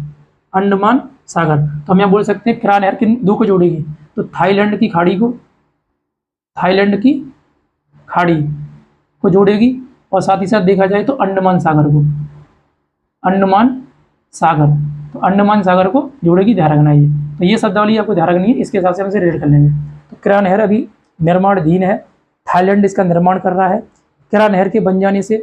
Speaker 1: अंडमान सागर। तो हम यहाँ बोल सकते हैं किरा नहर किन 2 को जोड़ेगी? तो थाईलैंड की खाड़ी को, थाईलैंड की खाड़ी को जोड़ेगी, और साथ ही साथ देखा जाए तो अंडमान सागर को, अंडमान सागर, तो अंडमान सागर को जोड़ेगी, ध्यान रखना ये। तो ये शब्दावली आपको ध्यान रखनी है, इसके हिसाब से हम इसे रेड कर लेंगे। तो किरा नहर अभी निर्माणाधीन है, थाईलैंड इसका निर्माण कर रहा है। किरा नहर के बन जाने से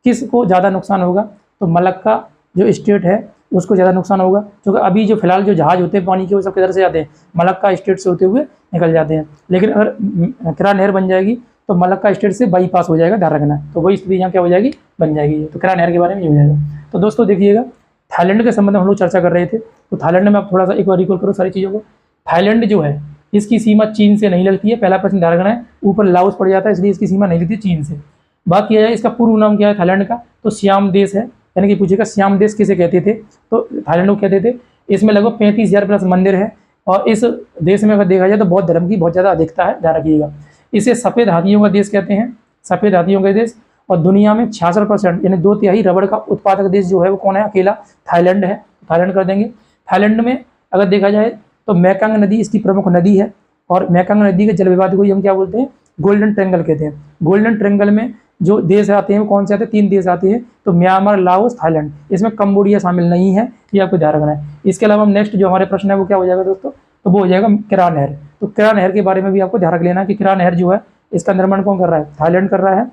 Speaker 1: किसको ज़्यादा नुकसान होगा, तो मलक्का जो स्टेट है उसको ज़्यादा नुकसान होगा, क्योंकि अभी जो फिलहाल जो जहाज़ होते हैं पानी के वो सब किधर से जाते हैं, मलक्का स्टेट से होते हुए निकल जाते हैं। लेकिन अगर किरा नहर बन जाएगी तो मलक्का स्टेट से बाईपास हो जाएगा, ध्यान रखना। तो वही स्थिति यहाँ क्या हो जाएगी, बन जाएगी। तो किरा नहर के बारे में ये हो जाएगा। तो दोस्तों देखिएगा, थाईलैंड के संबंध में हम लोग चर्चा कर रहे थे। तो थाईलैंड में आप थोड़ा सा एक बार रिकॉल करो सारी चीज़ों को। थाईलैंड जो है इसकी सीमा चीन से नहीं लगती है, पहला प्रश्न ध्यान रखना है। ऊपर लाओस पड़ जाता है, इसलिए इसकी सीमा नहीं लगती चीन से। बात किया जाए इसका पूर्व नाम क्या है थाईलैंड का, तो श्याम देश है, यानी कि पूछेगा श्याम देश किसे कहते थे, तो थाईलैंड को कहते थे। इसमें लगभग 35,000 प्लस मंदिर है, और इस देश में अगर देखा जाए तो बौद्ध धर्म की बहुत ज़्यादा अधिकता है, ध्यान रखिएगा। इसे सफ़ेद हाथियों का देश कहते हैं, सफ़ेद हाथियों का देश। और दुनिया में 66% यानी 2/3 रबड़ का उत्पादक देश जो है वो कौन है, अकेला थाईलैंड है। थाईलैंड कर देंगे। थाईलैंड में अगर देखा जाए तो मेकंग नदी इसकी प्रमुख नदी है, और मेकंग नदी के जल विवाद को ही हम क्या बोलते हैं, गोल्डन ट्रायंगल कहते हैं। गोल्डन ट्रायंगल में जो देश आते हैं वो कौन से आते हैं, 3 देश आते हैं, तो म्यांमार, लाओस, थाईलैंड। इसमें कंबोडिया शामिल नहीं है, ये आपको ध्यान रखना है। इसके अलावा हम नेक्स्ट जो हमारे प्रश्न है वो क्या हो जाएगा दोस्तों, तो वो हो जाएगा किरा नहर। तो किरा नहर के बारे में भी आपको ध्यान रख लेना कि किरा नहर जो है इसका निर्माण कौन कर रहा है, थाईलैंड कर रहा है।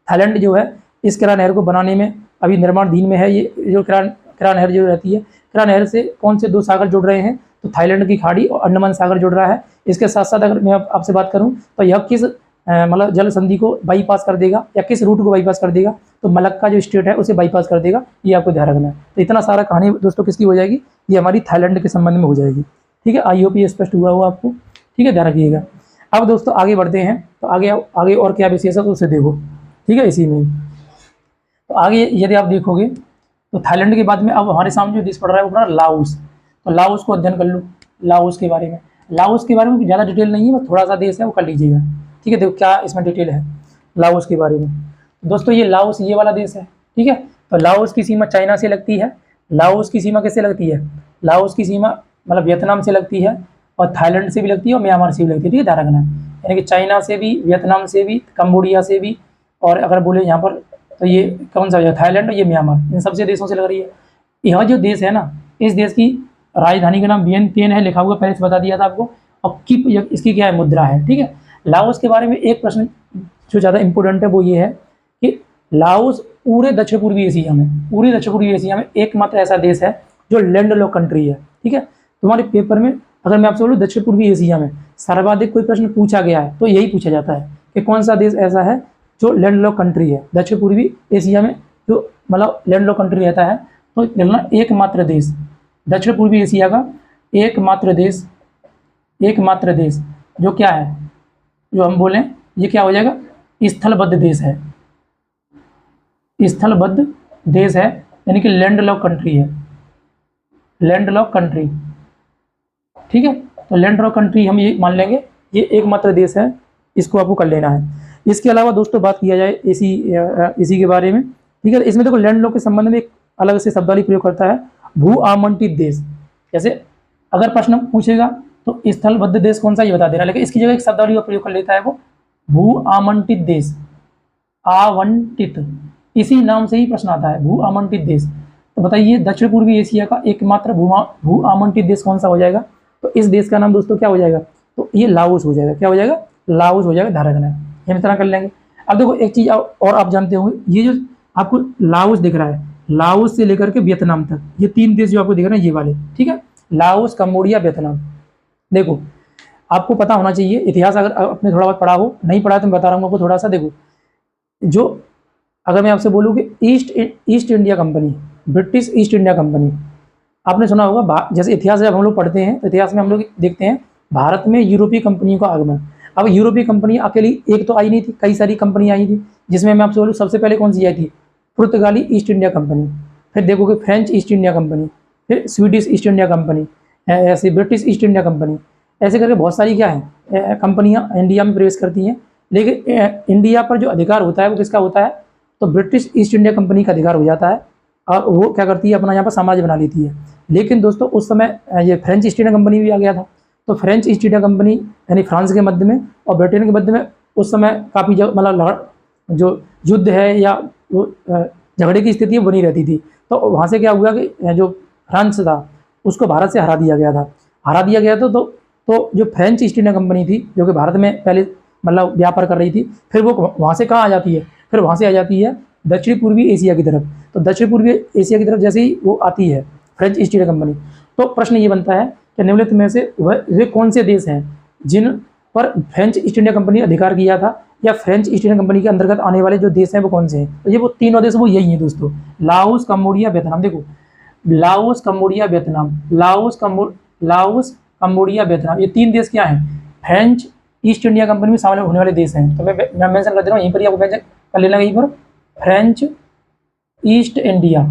Speaker 1: थाईलैंड जो है इस किरा नहर को बनाने में अभी निर्माणाधीन में है। ये जो किरा नहर जो रहती है, किरा नहर से कौन से 2 सागर जुड़ रहे हैं, तो थाईलैंड की खाड़ी और अंडमान सागर जुड़ रहा है। इसके साथ साथ अगर मैं आपसे बात करूं तो यह किस मतलब जल संधि को बाईपास कर देगा, या किस रूट को बाईपास कर देगा, तो मलक्का जो स्टेट है उसे बाईपास कर देगा, ये आपको ध्यान रखना है। तो इतना सारा कहानी दोस्तों किसकी हो जाएगी, ये हमारी थाईलैंड के संबंध में हो जाएगी। ठीक है, आई होप ये स्पष्ट हुआ हो आपको। ठीक है, ध्यान रखिएगा। अब दोस्तों आगे बढ़ते हैं, तो आगे और क्या विशेष है तो उसे देखो। ठीक है, इसी में तो आगे यदि आप देखोगे तो थाईलैंड के बाद में अब हमारे सामने जो देश पड़ रहा है वो पड़ रहा है लाओस। तो लाओस को अध्ययन कर लो, लाओस के बारे में। लाओस के बारे में ज़्यादा डिटेल नहीं है, बस थोड़ा सा देश है वो कर लीजिएगा। ठीक है, देखो क्या इसमें डिटेल है लाओस के बारे में। दोस्तों ये लाओस ये वाला देश है। ठीक है, तो लाओस की सीमा चाइना से लगती है। लाओस की सीमा किससे लगती है, लाओस की सीमा मतलब वियतनाम से लगती है, और थाईलैंड से भी लगती है, और म्यांमार से भी लगती है। ठीक है, ध्यान रखना है, यानी कि चाइना से भी, वियतनाम से भी, कंबोडिया से भी, और अगर बोले यहाँ पर तो ये कौन सा है, थाईलैंड और ये म्यांमार, इन सबसे देशों से लग रही है। यह जो देश है ना, इस देश की राजधानी का नाम वियन तिएन है, लिखा हुआ पहले से बता दिया था आपको। और की इसकी क्या है, मुद्रा है। ठीक है, लाओस के बारे में एक प्रश्न जो ज़्यादा इंपॉर्टेंट है वो ये है कि लाओस पूरे दक्षिण पूर्वी एशिया में, पूरी दक्षिण पूर्वी एशिया में एकमात्र ऐसा देश है जो लैंड लॉक कंट्री है। ठीक है, तुम्हारे पेपर में अगर मैं आपसे बोलूँ दक्षिण पूर्वी एशिया में सर्वाधिक कोई प्रश्न पूछा गया है तो यही पूछा जाता है कि कौन सा देश ऐसा है जो लैंड लॉक कंट्री है, दक्षिण पूर्वी एशिया में जो मतलब लैंड लॉक कंट्री रहता है। तो देखना एकमात्र देश, दक्षिण पूर्वी एशिया का एकमात्र देश जो क्या है, जो हम बोलें ये क्या हो जाएगा, स्थलबद्ध देश है। स्थलबद्ध देश है यानी कि लैंड लॉक कंट्री है, लैंड लॉक कंट्री। ठीक है, तो लैंड लॉक कंट्री हम ये मान लेंगे, ये एकमात्र देश है, इसको आपको कर लेना है। इसके अलावा दोस्तों बात किया जाए इसी के बारे में। ठीक है, इसमें देखो लैंड लॉक के संबंध में एक अलग से शब्दावली प्रयोग करता है, भू आवंटित देश। जैसे अगर प्रश्न पूछेगा तो स्थलबद्ध देश कौन सा ये बता देना, लेकिन इसकी जगह एक शब्दावली का प्रयोग कर लेता है वो भू आवंटित देश, आवंटित, इसी नाम से ही प्रश्न आता है, भू आवंटित देश। तो बताइए दक्षिण पूर्वी एशिया का एकमात्र भू आवंटित देश कौन सा हो जाएगा, तो इस देश का नाम दोस्तों क्या हो जाएगा, तो ये लाओस हो जाएगा। क्या हो जाएगा, लाओस हो जाएगा, ध्यान रखना है, हम इतना कर लेंगे। अब देखो एक चीज़ और आप जानते होंगे, ये जो आपको लाओस दिख रहा है, लाओस से लेकर के वियतनाम तक, ये 3 देश जो आपको दिख रहे हैं ये वाले। ठीक है, लाओस, कंबोडिया, वियतनाम। देखो आपको पता होना चाहिए इतिहास, अगर आपने थोड़ा बहुत पढ़ा हो, नहीं पढ़ा तो मैं बता रहा हूँ आपको थोड़ा सा। देखो जो अगर मैं आपसे बोलूँ कि east India company, British east India company, आपने सुना होगा। जैसे इतिहास जब हम लोग पढ़ते हैं तो इतिहास में हम लोग देखते हैं भारत में यूरोपीय कंपनियों का आगमन। अब यूरोपीय कंपनी अकेली एक तो आई नहीं थी, कई सारी कंपनी आई थी, जिसमें मैं आपसे बोलूँ सबसे पहले कौन सी आई थी, पुर्तगाली ईस्ट इंडिया कंपनी, फिर देखोगे फ्रेंच ईस्ट इंडिया कंपनी, फिर स्वीडिश ईस्ट इंडिया कंपनी, ऐसे ब्रिटिश ईस्ट इंडिया कंपनी, ऐसे करके बहुत सारी क्या है कंपनियां इंडिया में प्रवेश करती हैं। लेकिन इंडिया पर जो अधिकार होता है वो किसका होता है, तो ब्रिटिश ईस्ट इंडिया कंपनी का अधिकार हो जाता है, और वो क्या करती है, अपना यहाँ पर साम्राज्य बना लेती है। लेकिन दोस्तों उस समय ये फ्रेंच ईस्ट इंडिया कंपनी भी आ गया था, तो फ्रेंच ईस्ट इंडिया कंपनी यानी फ्रांस के मध्य में और ब्रिटेन के मध्य में उस समय काफ़ी मतलब जो युद्ध है या झगड़े की स्थिति बनी रहती थी। तो वहाँ से क्या हुआ कि जो फ्रांस था उसको भारत से हरा दिया गया था। तो जो फ्रेंच ईस्ट इंडिया कंपनी थी, जो कि भारत में पहले मतलब व्यापार कर रही थी, फिर वो वहाँ से कहाँ आ जाती है, फिर वहाँ से आ जाती है दक्षिण पूर्वी एशिया की तरफ। तो दक्षिण पूर्वी एशिया की तरफ जैसे ही वो आती है फ्रेंच ईस्ट इंडिया कंपनी, तो प्रश्न ये बनता है कि निम्नलिखित में से वे कौन से देश हैं जिन पर फ्रेंच ईस्ट इंडिया कंपनी ने अधिकार किया था, या फ्रेंच ईस्ट इंडिया कंपनी के अंतर्गत आने वाले जो देश हैं वो कौन से हैं। तो ये वो तीनों देश वो यही हैं दोस्तों, लाओस, कंबोडिया, वियतनाम। देखो Laos, Cambodia, Vietnam, Laos, Cambodia, Vietnam, ये तीन देश क्या हैं, फ्रेंच ईस्ट इंडिया कंपनी में शामिल होने वाले देश हैं। तो मैं मेंशन कर दे रहा हूँ, यहीं पर आपको मेंशन कर लेना, यहीं पर French east India,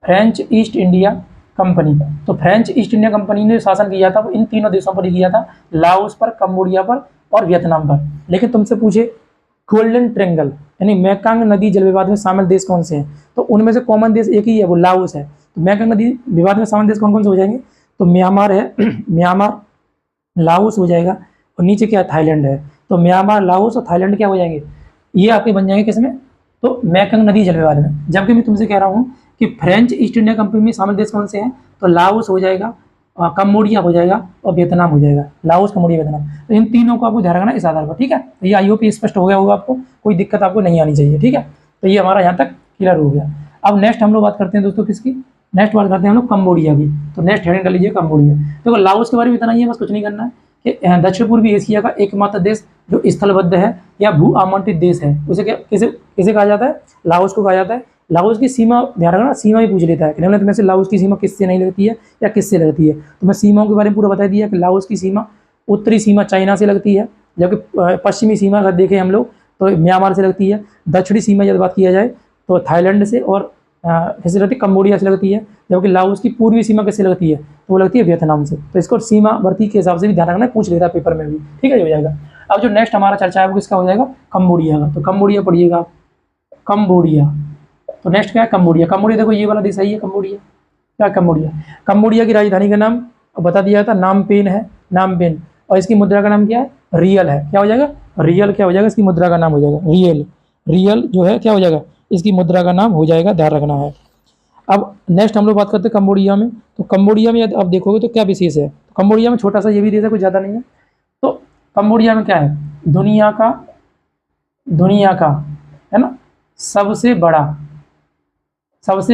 Speaker 1: French east India company. तो फ्रेंच ईस्ट इंडिया कंपनी ने शासन किया था वो इन तीनों देशों पर ही किया था, लाओस पर, कंबोडिया पर और वियतनाम पर। लेकिन तुमसे पूछे गोल्डन ट्रायंगल यानी मैकांग नदी जल विवाद में शामिल देश कौन से हैं, तो उनमें से कॉमन देश एक ही है, वो लाओस है। तो मैकांग नदी विवाद में शामिल देश कौन कौन से हो जाएंगे, तो म्यांमार है, म्यांमार, लाओस हो जाएगा, और नीचे क्या थाईलैंड है। तो म्यांमार, लाओस और थाईलैंड क्या हो जाएंगे, ये आपके बन जाएंगे किसमें, तो मैकांग नदी जल विवाद में। जबकि मैं तुमसे कह रहा हूँ कि फ्रेंच ईस्ट इंडिया कंपनी में शामिल देश कौन से हैं, तो लाओस हो जाएगा, कंबोडिया हो जाएगा और वियतनाम हो जाएगा, लाओस, कंबोडिया, वियतनाम। तो इन तीनों को आपको ध्यान रखना इस आधार पर, ठीक है। तो ये आई होप स्पष्ट हो गया होगा आपको, कोई दिक्कत आपको नहीं आनी चाहिए, ठीक है। तो ये हमारा यहाँ तक क्लियर हो गया। अब नेक्स्ट हम लोग बात करते हैं दोस्तों किसकी, नेक्स्ट बात करते हैं हम लोग कंबोडिया की। तो नेक्स्ट हेडिंग कर लीजिए कंबोडिया। देखो लाओस के बारे में इतना ही है, बस कुछ नहीं करना है कि दक्षिण पूर्वी एशिया का एकमात्र देश जो स्थलबद्ध है या भू आमंत्रित देश है, उसे क्या किसे किसे कहा जाता है, लाओस को कहा जाता है। लाओस की सीमा ध्यान रखना, सीमा ही पूछ लेता है कि निम्नलिखित में से लाओस की सीमा किससे नहीं लगती है या किससे लगती है। तो मैं सीमाओं के बारे में पूरा बता दिया कि लाओस की सीमा उत्तरी सीमा चाइना से लगती है, जबकि पश्चिमी सीमा अगर देखें हम लोग तो म्यांमार से लगती है। दक्षिणी सीमा यदि बात किया जाए तो थाईलैंड से और किससे लगती है, कंबोडिया से लगती है। जबकि लाओस की पूर्वी सीमा किससे लगती है, तो वो लगती है वियतनाम से। तो इसको सीमावर्ती के हिसाब से भी ध्यान रखना, पूछ लेता है पेपर में भी, ठीक है, हो जाएगा। अब जो नेक्स्ट हमारा चर्चा है वो किसका हो जाएगा, कंबोडिया का। तो कंबोडिया पढ़िएगा आप, कंबोडिया। तो नेक्स्ट क्या है, कंबोडिया। कंबोडिया देखो ये वाला देश है, ये कंबोडिया, क्या कंबोडिया, कंबोडिया की राजधानी का नाम बता दिया था, नामपेन है, नामपेन। और इसकी मुद्रा का नाम क्या है, रियल है। क्या हो जाएगा, रियल क्या हो जाएगा, इसकी मुद्रा का नाम हो जाएगा रियल। रियल जो है क्या हो जाएगा, इसकी मुद्रा का नाम हो जाएगा, ध्यान रखना है। अब नेक्स्ट हम लोग बात करते हैं कंबोडिया में। तो कंबोडिया में यदि आप देखोगे तो क्या विशेष है, कंबोडिया में छोटा सा ये भी देश है, कुछ ज़्यादा नहीं है। तो कंबोडिया में क्या है, दुनिया का है ना सबसे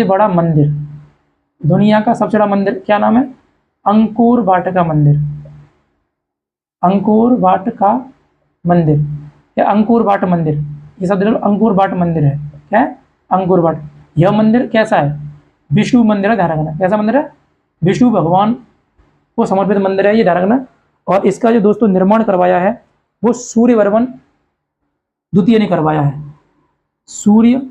Speaker 1: बड़ा मंदिर, दुनिया का सबसे बड़ा मंदिर क्या नाम है, अंकोर वाटिका मंदिर, अंकोर वाटिका मंदिर या अंकोर वाट मंदिर, ये सब अंकोर वाट मंदिर है। क्या है, अंकोर वाट। यह मंदिर कैसा है, विष्णु मंदिर है, ध्यान रखना। कैसा मंदिर है, विष्णु भगवान को समर्पित मंदिर है, ये ध्यान रखना। और इसका जो दोस्तों निर्माण करवाया है वो सूर्यवर्मन द्वितीय ने करवाया है। सूर्यवर्मन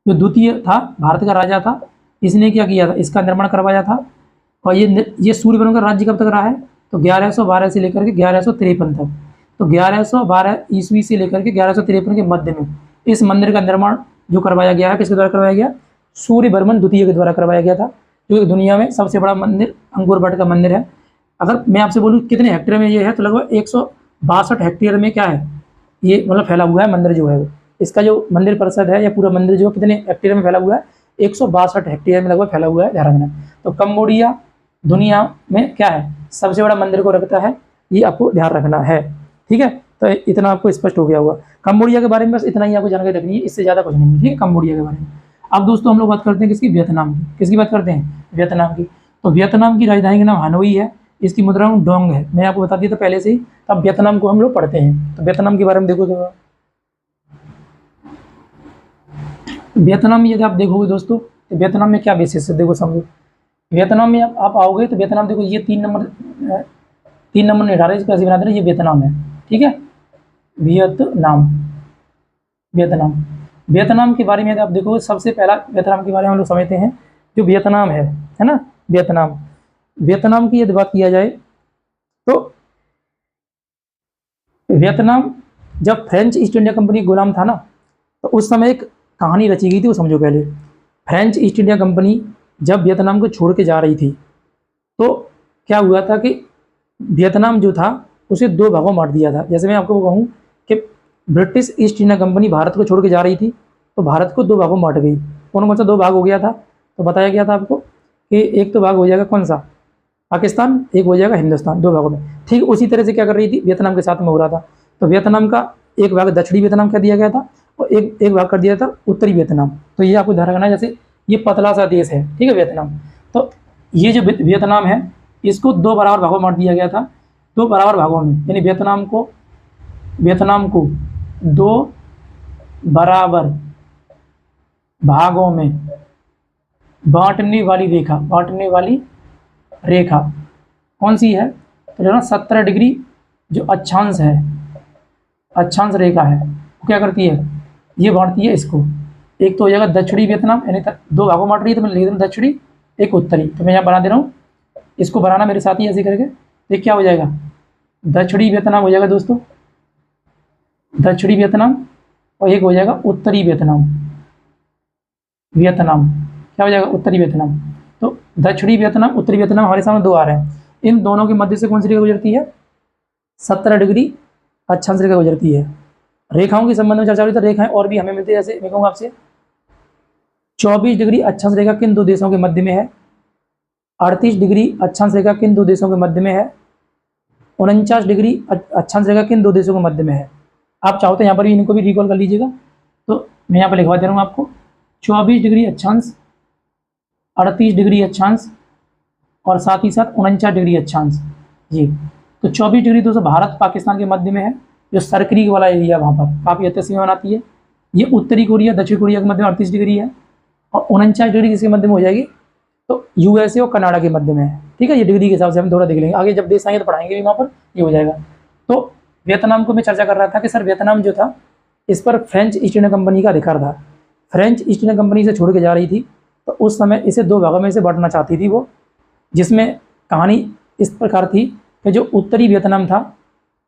Speaker 1: जो द्वितीय था, भारत का राजा था, इसने क्या किया था, इसका निर्माण करवाया था। और ये सूर्यवर्मन का राज्य कब तक रहा है, तो 1112 से लेकर के 1153 तक। तो 1112 ईस्वी से लेकर के 1153 के मध्य में इस मंदिर का निर्माण जो करवाया गया है, किसके द्वारा करवाया गया, सूर्यवर्मन द्वितीय के द्वारा करवाया गया था, जो दुनिया में सबसे बड़ा मंदिर अंकोर वाट का मंदिर है। अगर मैं आपसे बोलूँ कितने हेक्टेयर में ये है, तो लगभग 162 हेक्टेयर में क्या है, ये मतलब फैला हुआ है मंदिर जो है। इसका जो मंदिर परिषद है या पूरा मंदिर जो कितने हेक्टेयर में फैला हुआ है, 162 हेक्टेयर में लगभग फैला हुआ है, ध्यान रखना। तो कंबोडिया दुनिया में क्या है, सबसे बड़ा मंदिर को रखता है, ये आपको ध्यान रखना है, ठीक है। तो इतना आपको स्पष्ट हो गया होगा। कंबोडिया के बारे में बस इतना ही आपको जानकारी रखनी है, इससे ज़्यादा कुछ नहीं है, ठीक है, कंबोडिया के बारे में। अब दोस्तों हम लोग बात करते हैं किसकी, वियतनाम की। किसकी बात करते हैं, वियतनाम की। तो वियतनाम की राजधानी का नाम हानोई है, इसकी मुद्रा डोंग है। मैं आपको बता दिया था पहले से ही, तब वियतनाम को हम लोग पढ़ते हैं। तो वियतनाम के बारे में देखो, तो वियतनाम में यदि आप देखोगे दोस्तों, तो वियतनाम में क्या विशेष है, देखो समझो। वियतनाम में आप आओगे तो वियतनाम देखो, ये 3 नंबर नहीं 18 इसको ऐसे बना देना, ये वियतनाम है, ठीक है। वियतनाम के बारे में यदि आप देखोगे, सबसे पहला वियतनाम के बारे में हम लोग समझते हैं, जो वियतनाम है ना, वियतनाम की यदि बात किया जाए तो वियतनाम जब फ्रेंच ईस्ट इंडिया कंपनी गुलाम था ना, तो उस समय एक कहानी रची गई थी, वो समझो पहले। फ्रेंच ईस्ट इंडिया कंपनी जब वियतनाम को छोड़ के जा रही थी, तो क्या हुआ था कि वियतनाम जो था उसे 2 भागों में बांट दिया था। जैसे मैं आपको कहूँ कि British east India company Bharat को छोड़ के जा रही थी, तो भारत को 2 भागों में बांट गई। कौन कौन सा 2 भाग हो गया था, तो बताया गया था आपको कि एक तो भाग हो जाएगा कौन सा, पाकिस्तान, एक हो जाएगा हिंदुस्तान, 2 भागों में। ठीक उसी तरह से क्या कर रही थी, वियतनाम के साथ में हो रहा था। तो वियतनाम का एक भाग दक्षिणी वियतनाम कर दिया गया था और एक भाग कर दिया था उत्तरी वियतनाम। तो ये आपको ध्यान रखना है, जैसे ये पतला सा देश है, ठीक है, वियतनाम। तो ये जो वियतनाम है, इसको 2 बराबर भागों में बांट दिया गया था, 2 बराबर भागों में, यानी वियतनाम को 2 बराबर भागों में बांटने वाली रेखा कौन सी है, तो जो ना 17 डिग्री जो अक्षांश है, अक्षांश रेखा है, वो क्या करती है, ये बांटती है इसको। एक तो हो जाएगा दक्षिणी वियतनाम, यानी 2 भागों में बांट रही है, तो मैं लिख दूँ दक्षिणी, एक उत्तरी। तो मैं यहाँ बना दे रहा हूँ, इसको बनाना मेरे साथ ही ऐसे करके। तो क्या हो जाएगा, दक्षिणी वियतनाम हो जाएगा दोस्तों, दक्षिणी वियतनाम, और एक हो जाएगा उत्तरी वियतनाम, क्या हो जाएगा, उत्तरी वियतनाम। तो दक्षिणी वियतनाम, उत्तरी वियतनाम हमारे सामने 2 आ रहे हैं। इन दोनों के मध्य से कौन सी रेखा गुजरती है, 17 डिग्री अक्षांश रेखा गुजरती है। रेखाओं के संबंध में चर्चा हो रही, तो रेखाएं और भी हमें मिलती है, जैसे मैं कहूँगा आपसे 24 डिग्री अक्षांश रेखा किन 2 देशों के मध्य में है, 38 डिग्री अक्षांश रेखा किन 2 देशों के मध्य में है, 49 डिग्री अक्षांश रेखा किन 2 देशों के मध्य में है। आप चाहो तो यहाँ पर भी इनको भी रिकॉल कर लीजिएगा। तो मैं यहाँ पर लिखवा दे रहा हूँ आपको, 24 डिग्री अक्षांश, 38 डिग्री अक्षांश और साथ ही साथ 49 डिग्री अक्षांश जी। तो 24 डिग्री दोस्तों भारत पाकिस्तान के मध्य में है, जो सर्करी वाला एरिया वहाँ पर काफ़ी अच्छे सीमा बनाती है। ये उत्तरी कोरिया, दक्षिण कोरिया के मध्य में 38 डिग्री है, और 49 डिग्री किसके मध्य में हो जाएगी, तो यूएसए और कनाडा के मध्य में है। ठीक है, ये डिग्री के हिसाब से हम थोड़ा देख लेंगे, आगे जब देश आएंगे तो पढ़ाएंगे भी वहाँ पर, ये हो जाएगा। तो वियतनाम को मैं चर्चा कर रहा था कि सर वियतनाम जो था, इस पर फ्रेंच ईस्ट इंडिया कंपनी का अधिकार था। फ्रेंच ईस्ट इंडिया कंपनी से छोड़ के जा रही थी, तो उस समय इसे 2 भागों में से बांटना चाहती थी वो, जिसमें कहानी इस प्रकार थी कि जो उत्तरी वियतनाम था,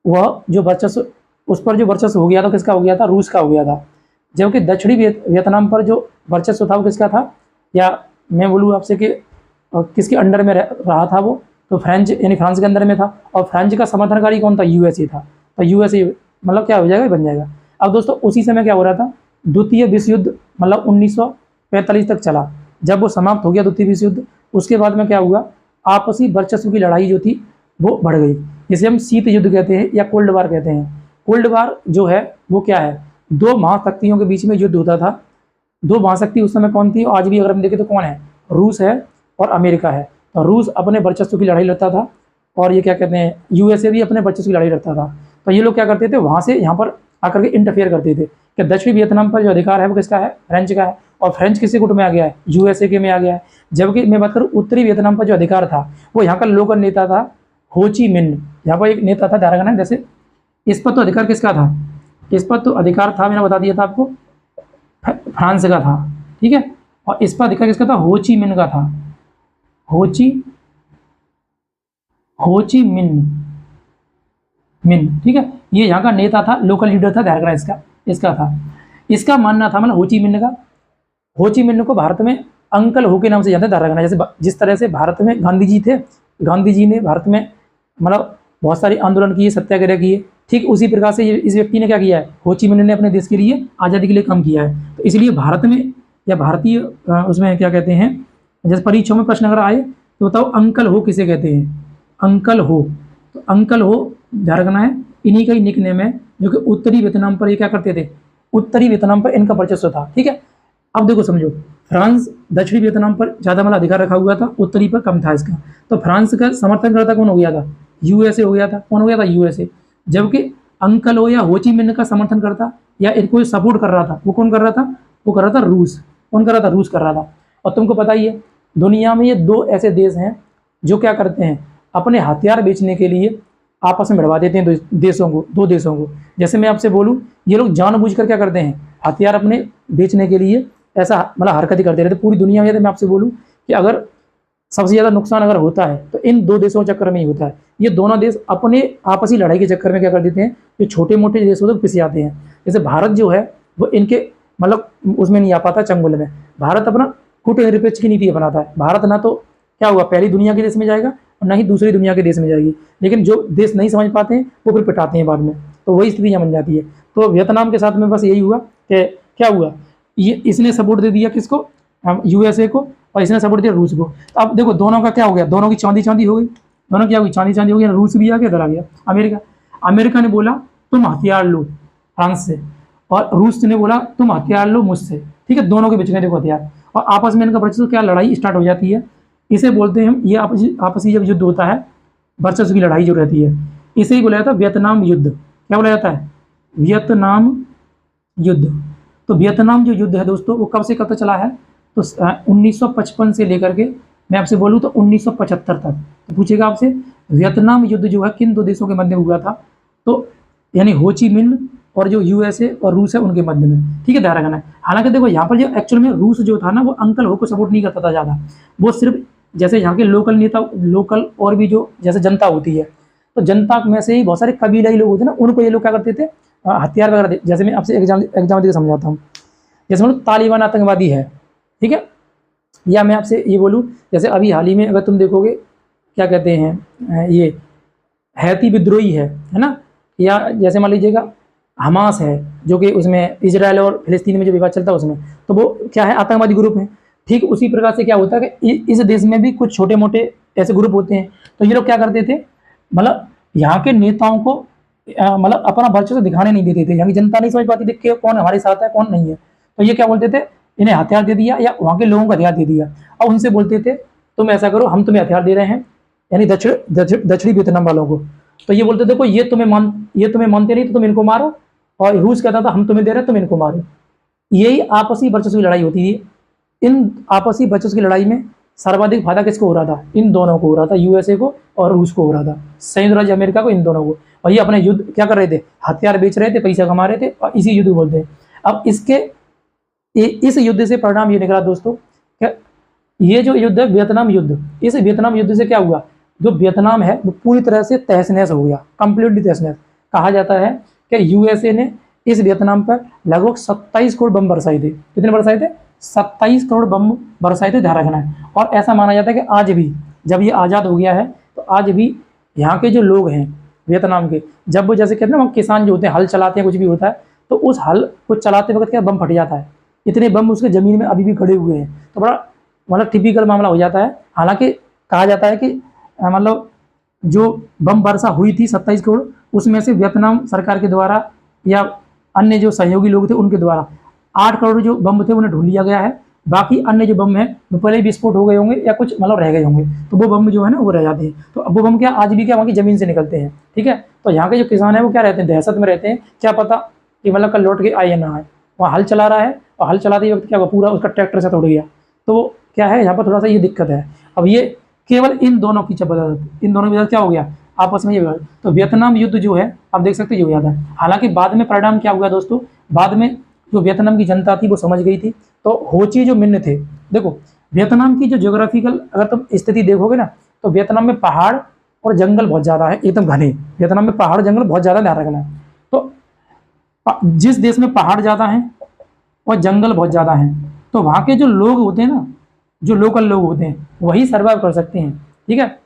Speaker 1: वह जो वर्चस्व, उस पर जो वर्चस्व हो गया था, किसका हो गया था, रूस का हो गया था। जबकि दक्षिणी वियतनाम पर जो वर्चस्व था वो किसका था, या मैं बोलूँ आपसे कि किसके अंडर में रहा था वो, तो फ्रेंच यानी फ्रांस के अंदर में था। और फ्रेंच का समर्थनकारी कौन था, यूएसए था। तो यूएसए मतलब क्या हो जाएगा, बन जाएगा। अब दोस्तों उसी समय क्या हो रहा था, द्वितीय विश्व युद्ध मतलब 1945 तक चला। जब वो समाप्त हो गया द्वितीय विश्व युद्ध, उसके बाद में क्या हुआ, आपसी वर्चस्व की लड़ाई जो थी वो बढ़ गई, जिसे हम शीत युद्ध कहते हैं या कोल्ड वार कहते हैं। कोल्ड वार जो है वो क्या है, 2 महाशक्तियों के बीच में युद्ध होता था। 2 महाशक्ति उस समय कौन थी, आज भी अगर हम देखें तो कौन है, रूस है और अमेरिका है। तो रूस अपने वर्चस्व की लड़ाई लड़ता था, और ये क्या कहते हैं, यूएसए भी अपने वर्चस्व की लड़ाई लड़ता था। तो ये लोग क्या करते थे, वहाँ से यहाँ पर आकर के इंटरफेयर करते थे कि दक्षिणी वियतनाम पर जो अधिकार है वो किसका है, फ्रेंच का है। और फ्रेंच किसी गुट में आ गया है, यूएसए के में आ गया है। जबकि मैं बात करूँ उत्तरी वियतनाम पर जो अधिकार था, वो यहाँ का लोकल नेता था हो ची मिन्ह। यहाँ पर एक नेता था, ध्यान रखना, जैसे इस पर तो अधिकार किसका था, इस पर तो अधिकार था, मैंने बता दिया था आपको, फ्रांस का था। ठीक है, और इस पर अधिकार किसका था, हो ची मिन्ह का था, हो ची मिन्ह। ठीक है, ये यहाँ का नेता था, लोकल लीडर था, ध्यान रखना, इसका था, इसका मानना था, मतलब हो ची मिन्ह का। हो ची मिन्ह को भारत में अंकल हो के नाम से जानते, ध्यान रखना। जैसे जिस तरह से भारत में गांधी जी थे, गांधी जी ने भारत में मतलब बहुत सारे आंदोलन किए, सत्याग्रह किए, ठीक उसी प्रकार से इस व्यक्ति ने क्या किया है, हो ची मिन्ह ने अपने देश के लिए आज़ादी के लिए काम किया है। तो इसलिए भारत में या भारतीय उसमें क्या कहते हैं, जैसे परीक्षाओं में प्रश्न अगर आए तो बताओ अंकल हो किसे कहते हैं, अंकल हो। तो अंकल हो ध्यान रखना है, इन्हीं का ही निक नेम है, जो कि उत्तरी वियतनाम पर ये क्या करते थे, उत्तरी वियतनाम पर इनका वर्चस्व था। ठीक है, अब देखो समझो, फ्रांस दक्षिणी वियतनाम पर ज़्यादा मतलब अधिकार रखा हुआ था, उत्तरी पर कम था इसका। तो फ्रांस का समर्थन करता कौन हो गया था, यूएसए हो गया था। कौन हो गया था, यूएसए। जबकि अंकल हो या हो ची मिन्ह का समर्थन करता या इनको सपोर्ट कर रहा था, वो कौन कर रहा था, वो कर रहा था रूस। कौन कर रहा था, रूस कर रहा था। और तुमको पता ही है दुनिया में ये 2 ऐसे देश हैं जो क्या करते हैं, अपने हथियार बेचने के लिए आपस में भिड़वा देते हैं 2 देशों को। जैसे मैं आपसे बोलूँ, ये लोग जानबूझकर क्या करते हैं, हथियार अपने बेचने के लिए ऐसा मतलब हरकत ही करते रहते पूरी दुनिया में। मैं आपसे बोलूँ कि अगर सबसे ज़्यादा नुकसान अगर होता है तो इन 2 देशों के चक्कर में ही होता है। ये दोनों देश अपने आपसी लड़ाई के चक्कर में क्या कर देते हैं, जो छोटे मोटे देश होते हैं पिस जाते हैं। जैसे भारत जो है वो इनके मतलब उसमें नहीं आ पाता, चंगुल में। भारत अपना कूटनिरपेक्ष की नीति अपनाता है। भारत ना तो क्या हुआ, पहली दुनिया के देश में जाएगा और ना ही दूसरी दुनिया के देश में जाएगी। लेकिन जो देश नहीं समझ पाते हैं वो फिर पिटाते हैं बाद में, तो वही स्थिति यहाँ बन जाती है। तो वियतनाम के साथ में बस यही हुआ कि क्या हुआ, ये इसने सपोर्ट दे दिया किसको, यूएसए को, और इसने सपोर्ट दिया रूस को। तो अब देखो दोनों का क्या हो गया, दोनों की चांदी चांदी हो गई, दोनों क्या हो गई, चांदी चांदी हो गई। रूस भी आ गया, इधर आ गया अमेरिका। अमेरिका ने बोला तुम हथियार लो फ्रांस से, और रूस ने बोला तुम हथियार लो मुझसे, ठीक है, दोनों के बीच में देखो हथियार, और आपस में इनका वर्चस्व क्या लड़ाई स्टार्ट हो जाती है। इसे बोलते हैं हम, ये आपसी जब युद्ध होता है, वर्चस्व की लड़ाई जो रहती है, इसे ही बोला जाता है वियतनाम युद्ध। क्या बोला जाता है, वियतनाम युद्ध। तो वियतनाम जो युद्ध है दोस्तों, वो कब से कब तक चला है, तो 1955 से लेकर के मैं आपसे बोलूँ तो 1975 तक। तो पूछेगा आपसे वियतनाम युद्ध जो है किन दो देशों के मध्य में हुआ था, तो यानी हो ची मिन्ह और जो यूएसए और रूस है उनके मध्य में, ठीक है, ध्यान रखना है। हालांकि देखो यहाँ पर जो एक्चुअल में रूस जो था ना, वो अंकल हो को सपोर्ट नहीं करता था ज़्यादा, वो सिर्फ जैसे यहाँ के लोकल नेता, लोकल और भी जो जैसे जनता होती है, तो जनता में से ही बहुत सारे कबीलाई लोग होते हैं ना, उनको ये लोग क्या करते थे, हथियार वगैरह दे। जैसे मैं आपसे एग्जाम देकर समझाता हूँ, जैसे मतलब तालिबान आतंकवादी है, ठीक है, या मैं आपसे ये बोलूँ जैसे अभी हाल ही में अगर तुम देखोगे क्या कहते हैं, ये हैती विद्रोही है ना, या जैसे मान लीजिएगा हमास है जो कि उसमें इजराइल और फिलिस्तीन में जो विवाद चलता है उसमें, तो वो क्या है, आतंकवादी ग्रुप है। ठीक उसी प्रकार से क्या होता है कि इस देश में भी कुछ छोटे मोटे ऐसे ग्रुप होते हैं। तो ये लोग क्या करते थे, मतलब यहाँ के नेताओं को मतलब अपना वर्चस्व दिखाने नहीं देते थे, यहाँ की जनता नहीं समझ पाती थी कि कौन हमारे साथ है कौन नहीं है। तो ये क्या बोलते थे, इन्हें हथियार दे दिया या वहाँ के लोगों को हथियार दे दिया, और उनसे बोलते थे तुम ऐसा करो, हम तुम्हें हथियार दे रहे हैं, यानी दक्षिणी वियतनाम वालों को। तो ये बोलते देखो ये तुम्हें मानते नहीं तो तुम इनको मारो, और रूस कहता था हम तुम्हें दे रहे हैं तुम इनको मारो। यही आपसी वर्चस्व की लड़ाई होती थी। इन आपसी वर्चस्व की लड़ाई में सर्वाधिक फायदा किसको हो रहा था, इन दोनों को हो रहा था, यूएसए को और रूस को हो रहा था, संयुक्त राज्य अमेरिका को, इन दोनों को। और ये अपने युद्ध क्या कर रहे थे, हथियार बेच रहे थे, पैसा कमा रहे थे, और इसी युद्ध को बोलते हैं। अब इस युद्ध से परिणाम ये निकला दोस्तों, क्या ये जो युद्ध है वियतनाम युद्ध, इस वियतनाम युद्ध से क्या हुआ, जो वियतनाम है वो पूरी तरह से तहस नहस हो गया, कंप्लीटली तहस नहस। कहा जाता है कि यूएसए ने इस वियतनाम पर लगभग 27 करोड़ बम बरसाए थे। कितने बरसाए थे, 27 करोड़ बम बरसाए थे, ध्यान रखना है। और ऐसा माना जाता है कि आज भी जब ये आज़ाद हो गया है, तो आज भी यहाँ के जो लोग हैं वियतनाम के, जब वो जैसे कहते हैं ना, किसान जो होते हैं हल चलाते हैं, कुछ भी होता है, तो उस हल को चलाते वक्त क्या बम फट जाता है, इतने बम उसके ज़मीन में अभी भी खड़े हुए हैं। तो बड़ा मतलब टिपिकल मामला हो जाता है। हालांकि कहा जाता है कि मतलब जो बम वर्षा हुई थी 27 करोड़, उसमें से वियतनाम सरकार के द्वारा या अन्य जो सहयोगी लोग थे उनके द्वारा 8 करोड़ जो बम थे उन्हें ढूंढ लिया गया है। बाकी अन्य जो बम है वो पहले ही विस्फोट हो गए होंगे या कुछ मतलब रह गए होंगे, तो वो बम जो है ना वो रह जाते हैं। तो अब वो बम क्या आज भी क्या वहाँ की ज़मीन से निकलते हैं, ठीक है। तो यहाँ के जो किसान है वो क्या रहते हैं, दहशत में रहते हैं, क्या पता कि मतलब कल लौट के आए या ना आए। वहाँ हल चला रहा है और हल चलाते वक्त क्या हुआ, पूरा उसका ट्रैक्टर से तोड़ गया। तो क्या है, यहाँ पर थोड़ा सा ये दिक्कत है। अब ये केवल इन दोनों की जबरदस्त, इन दोनों की वजह क्या हो गया आपस में, ये तो वियतनाम युद्ध जो है आप देख सकते हो जाता है। हालांकि बाद में परिणाम क्या हुआ दोस्तों, बाद में जो वियतनाम की जनता थी वो समझ गई थी। तो हो ची जो मिन्ह थे, देखो वियतनाम की जो ज्योग्राफिकल अगर तुम स्थिति देखोगे ना, तो वियतनाम में पहाड़ और जंगल बहुत ज़्यादा है, एकदम घने। वियतनाम में पहाड़ जंगल बहुत ज़्यादा, ध्यान रखना है। तो जिस देश में पहाड़ ज़्यादा हैं और जंगल बहुत ज़्यादा हैं, तो वहाँ के जो लोग होते हैं ना, जो लोकल लोग होते हैं वही सर्वाइव कर सकते हैं, ठीक है।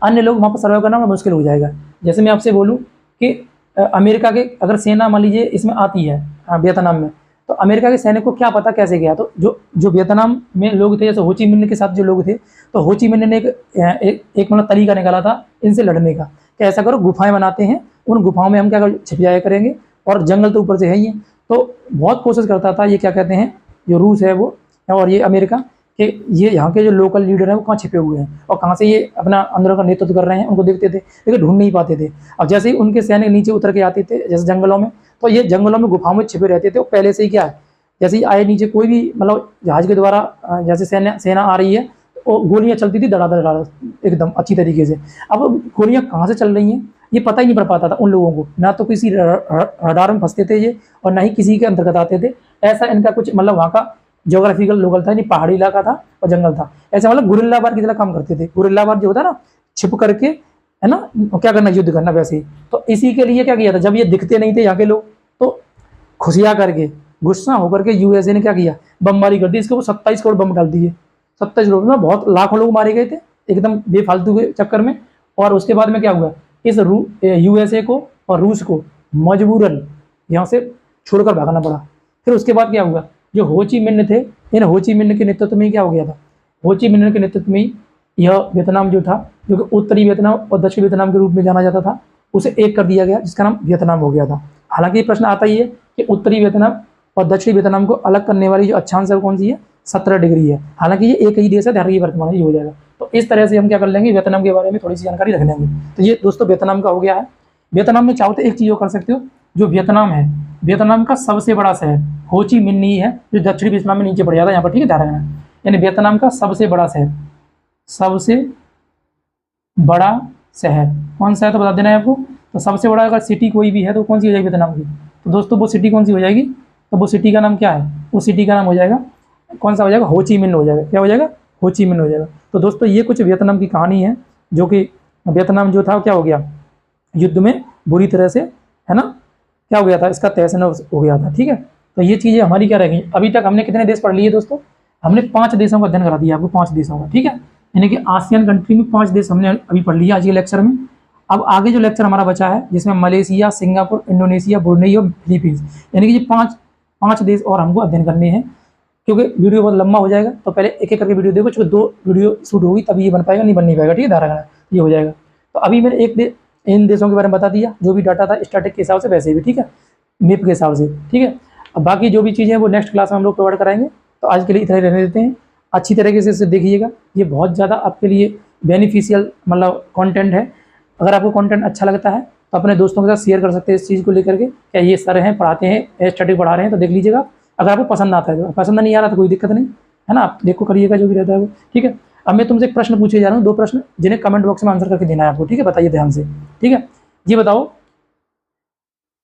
Speaker 1: अन्य लोग वहाँ पर सर्वाइव करना मुश्किल हो जाएगा। जैसे मैं आपसे बोलूँ कि अमेरिका के अगर सेना मान लीजिए इसमें आती है वियतनाम में, तो अमेरिका के सैनिक को क्या पता कैसे गया। तो जो वियतनाम में लोग थे, जैसे हो ची मिन्ह के साथ जो लोग थे, तो हो ची मिन्ह ने एक मतलब तरीका निकाला था इनसे लड़ने का, कि ऐसा करो गुफाएं बनाते हैं, उन गुफाओं में हम क्या छिप जाया करेंगे, और जंगल तो ऊपर से है ही है। तो बहुत कोशिश करता था ये क्या कहते हैं, जो रूस है वो और ये अमेरिका, कि ये यहाँ के जो लोकल लीडर हैं वो कहाँ छिपे हुए हैं और कहाँ से ये अपना अंदरों का नेतृत्व कर रहे हैं, उनको देखते थे लेकिन ढूंढ नहीं पाते थे। अब जैसे ही उनके सैनिक नीचे उतर के आते थे जैसे जंगलों में, तो ये जंगलों में गुफाओं में छिपे रहते थे। वो पहले से ही क्या है, जैसे ही आए नीचे, कोई भी मतलब जहाज के द्वारा जैसे सेना आ रही है, तो गोलियाँ चलती थी धड़ाधड़ एकदम अच्छी तरीके से। अब गोलियाँ कहाँ से चल रही हैं ये पता ही नहीं पड़ पाता था उन लोगों को, ना तो किसी रडार में फंसते थे ये, और ना ही किसी के अंतर्गत आते थे। ऐसा इनका कुछ मतलब वहाँ का ज्योग्राफिकल लोकल था, नहीं पहाड़ी इलाका था और जंगल था। ऐसे मतलब गुरिल्ला वार की तरह काम करते थे। गुरिल्ला वार जो होता है ना, छिप करके है ना, क्या करना, युद्ध करना, वैसे ही। तो इसी के लिए क्या किया था, जब ये दिखते नहीं थे यहाँ के लोग, तो खुशियाँ करके गुस्सा होकर के यूएसए ने क्या किया, बमबारी कर दी। इसके वो 27 करोड़ बम डाल दिए। 27 करोड़ में बहुत लाखों लोग मारे गए थे एकदम बेफालतू के चक्कर में। और उसके बाद में क्या हुआ, इस यूएसए को और रूस को मजबूरन यहाँ से छोड़कर भागना पड़ा। फिर उसके बाद क्या हुआ, जो हो ची मिन्ह थे, इन हो ची मिन्ह के नेतृत्व में क्या हो गया था, हो ची मिन्ह के नेतृत्व में ही यह वियतनाम जो था, जो कि उत्तरी वियतनाम और दक्षिणी वियतनाम के रूप में जाना जाता था, उसे एक कर दिया गया, जिसका नाम वियतनाम हो गया था। हालांकि ये प्रश्न आता ही है कि उत्तरी वियतनाम और दक्षिणी वियतनाम को अलग करने वाली जो अक्षांश है वो कौन सी है, 17 डिग्री है। हालांकि ये एक ही देश है, ध्यान रखिए वर्तमान ही हो जाएगा। तो इस तरह से हम क्या कर लेंगे, वियतनाम के बारे में थोड़ी सी जानकारी रख लेंगे। तो ये दोस्तों वियतनाम का हो गया है। वियतनाम में चाहो तो एक चीज़ और कर सकते हो, जो वियतनाम है, वियतनाम का सबसे बड़ा शहर हो ची मिन्ह ही है, जो दक्षिणी वियतनाम में नीचे पड़ जाता है यहाँ पर, ठीक है, ध्यान रखना। यानी वियतनाम का सबसे बड़ा शहर, सबसे बड़ा शहर कौन सा है तो बता देना है आपको। तो सबसे बड़ा अगर सिटी कोई भी है तो कौन सी हो जाएगी वियतनाम की, तो दोस्तों वो सिटी कौन सी हो जाएगी, तो वो सिटी का नाम क्या है, वो सिटी का नाम हो जाएगा, कौन सा हो जाएगा, हो ची मिन्ह हो जाएगा। क्या हो जाएगा, हो ची मिन्ह हो जाएगा। तो दोस्तों ये कुछ वियतनाम की कहानी है, जो कि वियतनाम जो था क्या हो गया, युद्ध में बुरी तरह से, है ना, क्या हो गया था, इसका तहस नहस हो गया था। ठीक है, तो ये चीज़ें हमारी क्या रह गई। अभी तक हमने कितने देश पढ़ लिए दोस्तों, हमने 5 देशों का अध्ययन करा दिया आपको, 5 देशों का, ठीक है। यानी कि आसियान कंट्री में 5 देश हमने अभी पढ़ लिया आज के लेक्चर में। अब आगे जो लेक्चर हमारा बचा है, जिसमें मलेशिया, सिंगापुर, इंडोनेशिया, ब्रुनेई और फिलीपींस, यानी कि ये 5 देश और हमको अध्ययन करने हैं। क्योंकि वीडियो बहुत लंबा हो जाएगा, तो पहले एक एक करके वीडियो देखो, चूँकि 2 वीडियो शूट होगी तभी ये बन पाएगा, नहीं बन नहीं पाएगा, ठीक है, ध्यान रखना, ये हो जाएगा। तो अभी मैंने इन देशों के बारे में बता दिया, जो भी डाटा था स्टैटिक के हिसाब से, वैसे भी, ठीक है, मैप के हिसाब से, ठीक है। अब बाकी जो भी चीज़ें हैं वो नेक्स्ट क्लास में हम लोग प्रोवाइड कराएंगे। तो आज के लिए इतना ही रहने देते हैं। अच्छी तरीके से इसे देखिएगा, ये बहुत ज़्यादा आपके लिए बेनिफिशियल मतलब कंटेंट है। अगर आपको कंटेंट अच्छा लगता है तो अपने दोस्तों के साथ शेयर कर सकते हैं इस चीज़ को लेकर के, क्या ये सर हैं पढ़ाते हैं, स्टडी पढ़ा रहे हैं, तो देख लीजिएगा। अगर आपको पसंद आता है तो, पसंद नहीं आ रहा तो कोई दिक्कत नहीं है ना, आप देखो करिएगा जो भी रहता है वो, ठीक है। अब मैं तुमसे एक प्रश्न पूछे जा रहा हूँ, 2 प्रश्न, जिन्हें कमेंट बॉक्स में आंसर करके देना है आपको, ठीक है, बताइए ध्यान से, ठीक है। ये बताओ,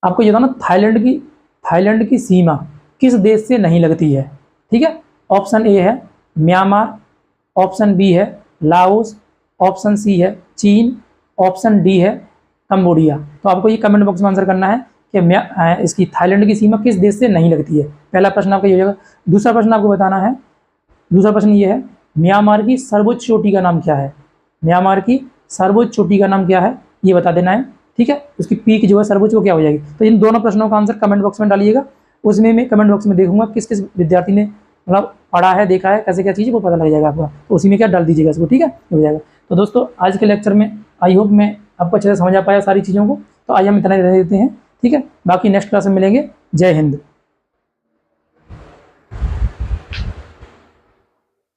Speaker 1: आपको ये बताना, थाईलैंड की सीमा किस देश से नहीं लगती है, ठीक है। ऑप्शन ए है म्यांमार, ऑप्शन बी है लाओस, ऑप्शन सी है चीन, ऑप्शन डी है कंबोडिया। तो आपको ये कमेंट बॉक्स में आंसर करना है कि इसकी थाईलैंड की सीमा किस देश से नहीं लगती है। पहला प्रश्न आपका ये हो जाएगा। दूसरा प्रश्न आपको बताना है, दूसरा प्रश्न ये है, म्यांमार की सर्वोच्च चोटी का नाम क्या है, म्यांमार की सर्वोच्च चोटी का नाम क्या है, ये बता देना है, ठीक है। उसकी पीक जो है सर्वोच्च वो क्या हो जाएगी। तो इन दोनों प्रश्नों का आंसर कमेंट बॉक्स में डालिएगा। उसमें मैं कमेंट बॉक्स में देखूंगा किस किस विद्यार्थी ने मतलब पढ़ा है, देखा है, कैसे क्या चीज़ वो पता लग जाएगा आपका, तो उसी में क्या डाल दीजिएगा इसको, ठीक है, हो जाएगा। तो दोस्तों आज के लेक्चर में आई होप मैं आपको अच्छे से समझ आ पाया सारी चीज़ों को। तो आज हम इतना ही रह देते हैं, ठीक है, बाकी नेक्स्ट क्लास में मिलेंगे। जय हिंद।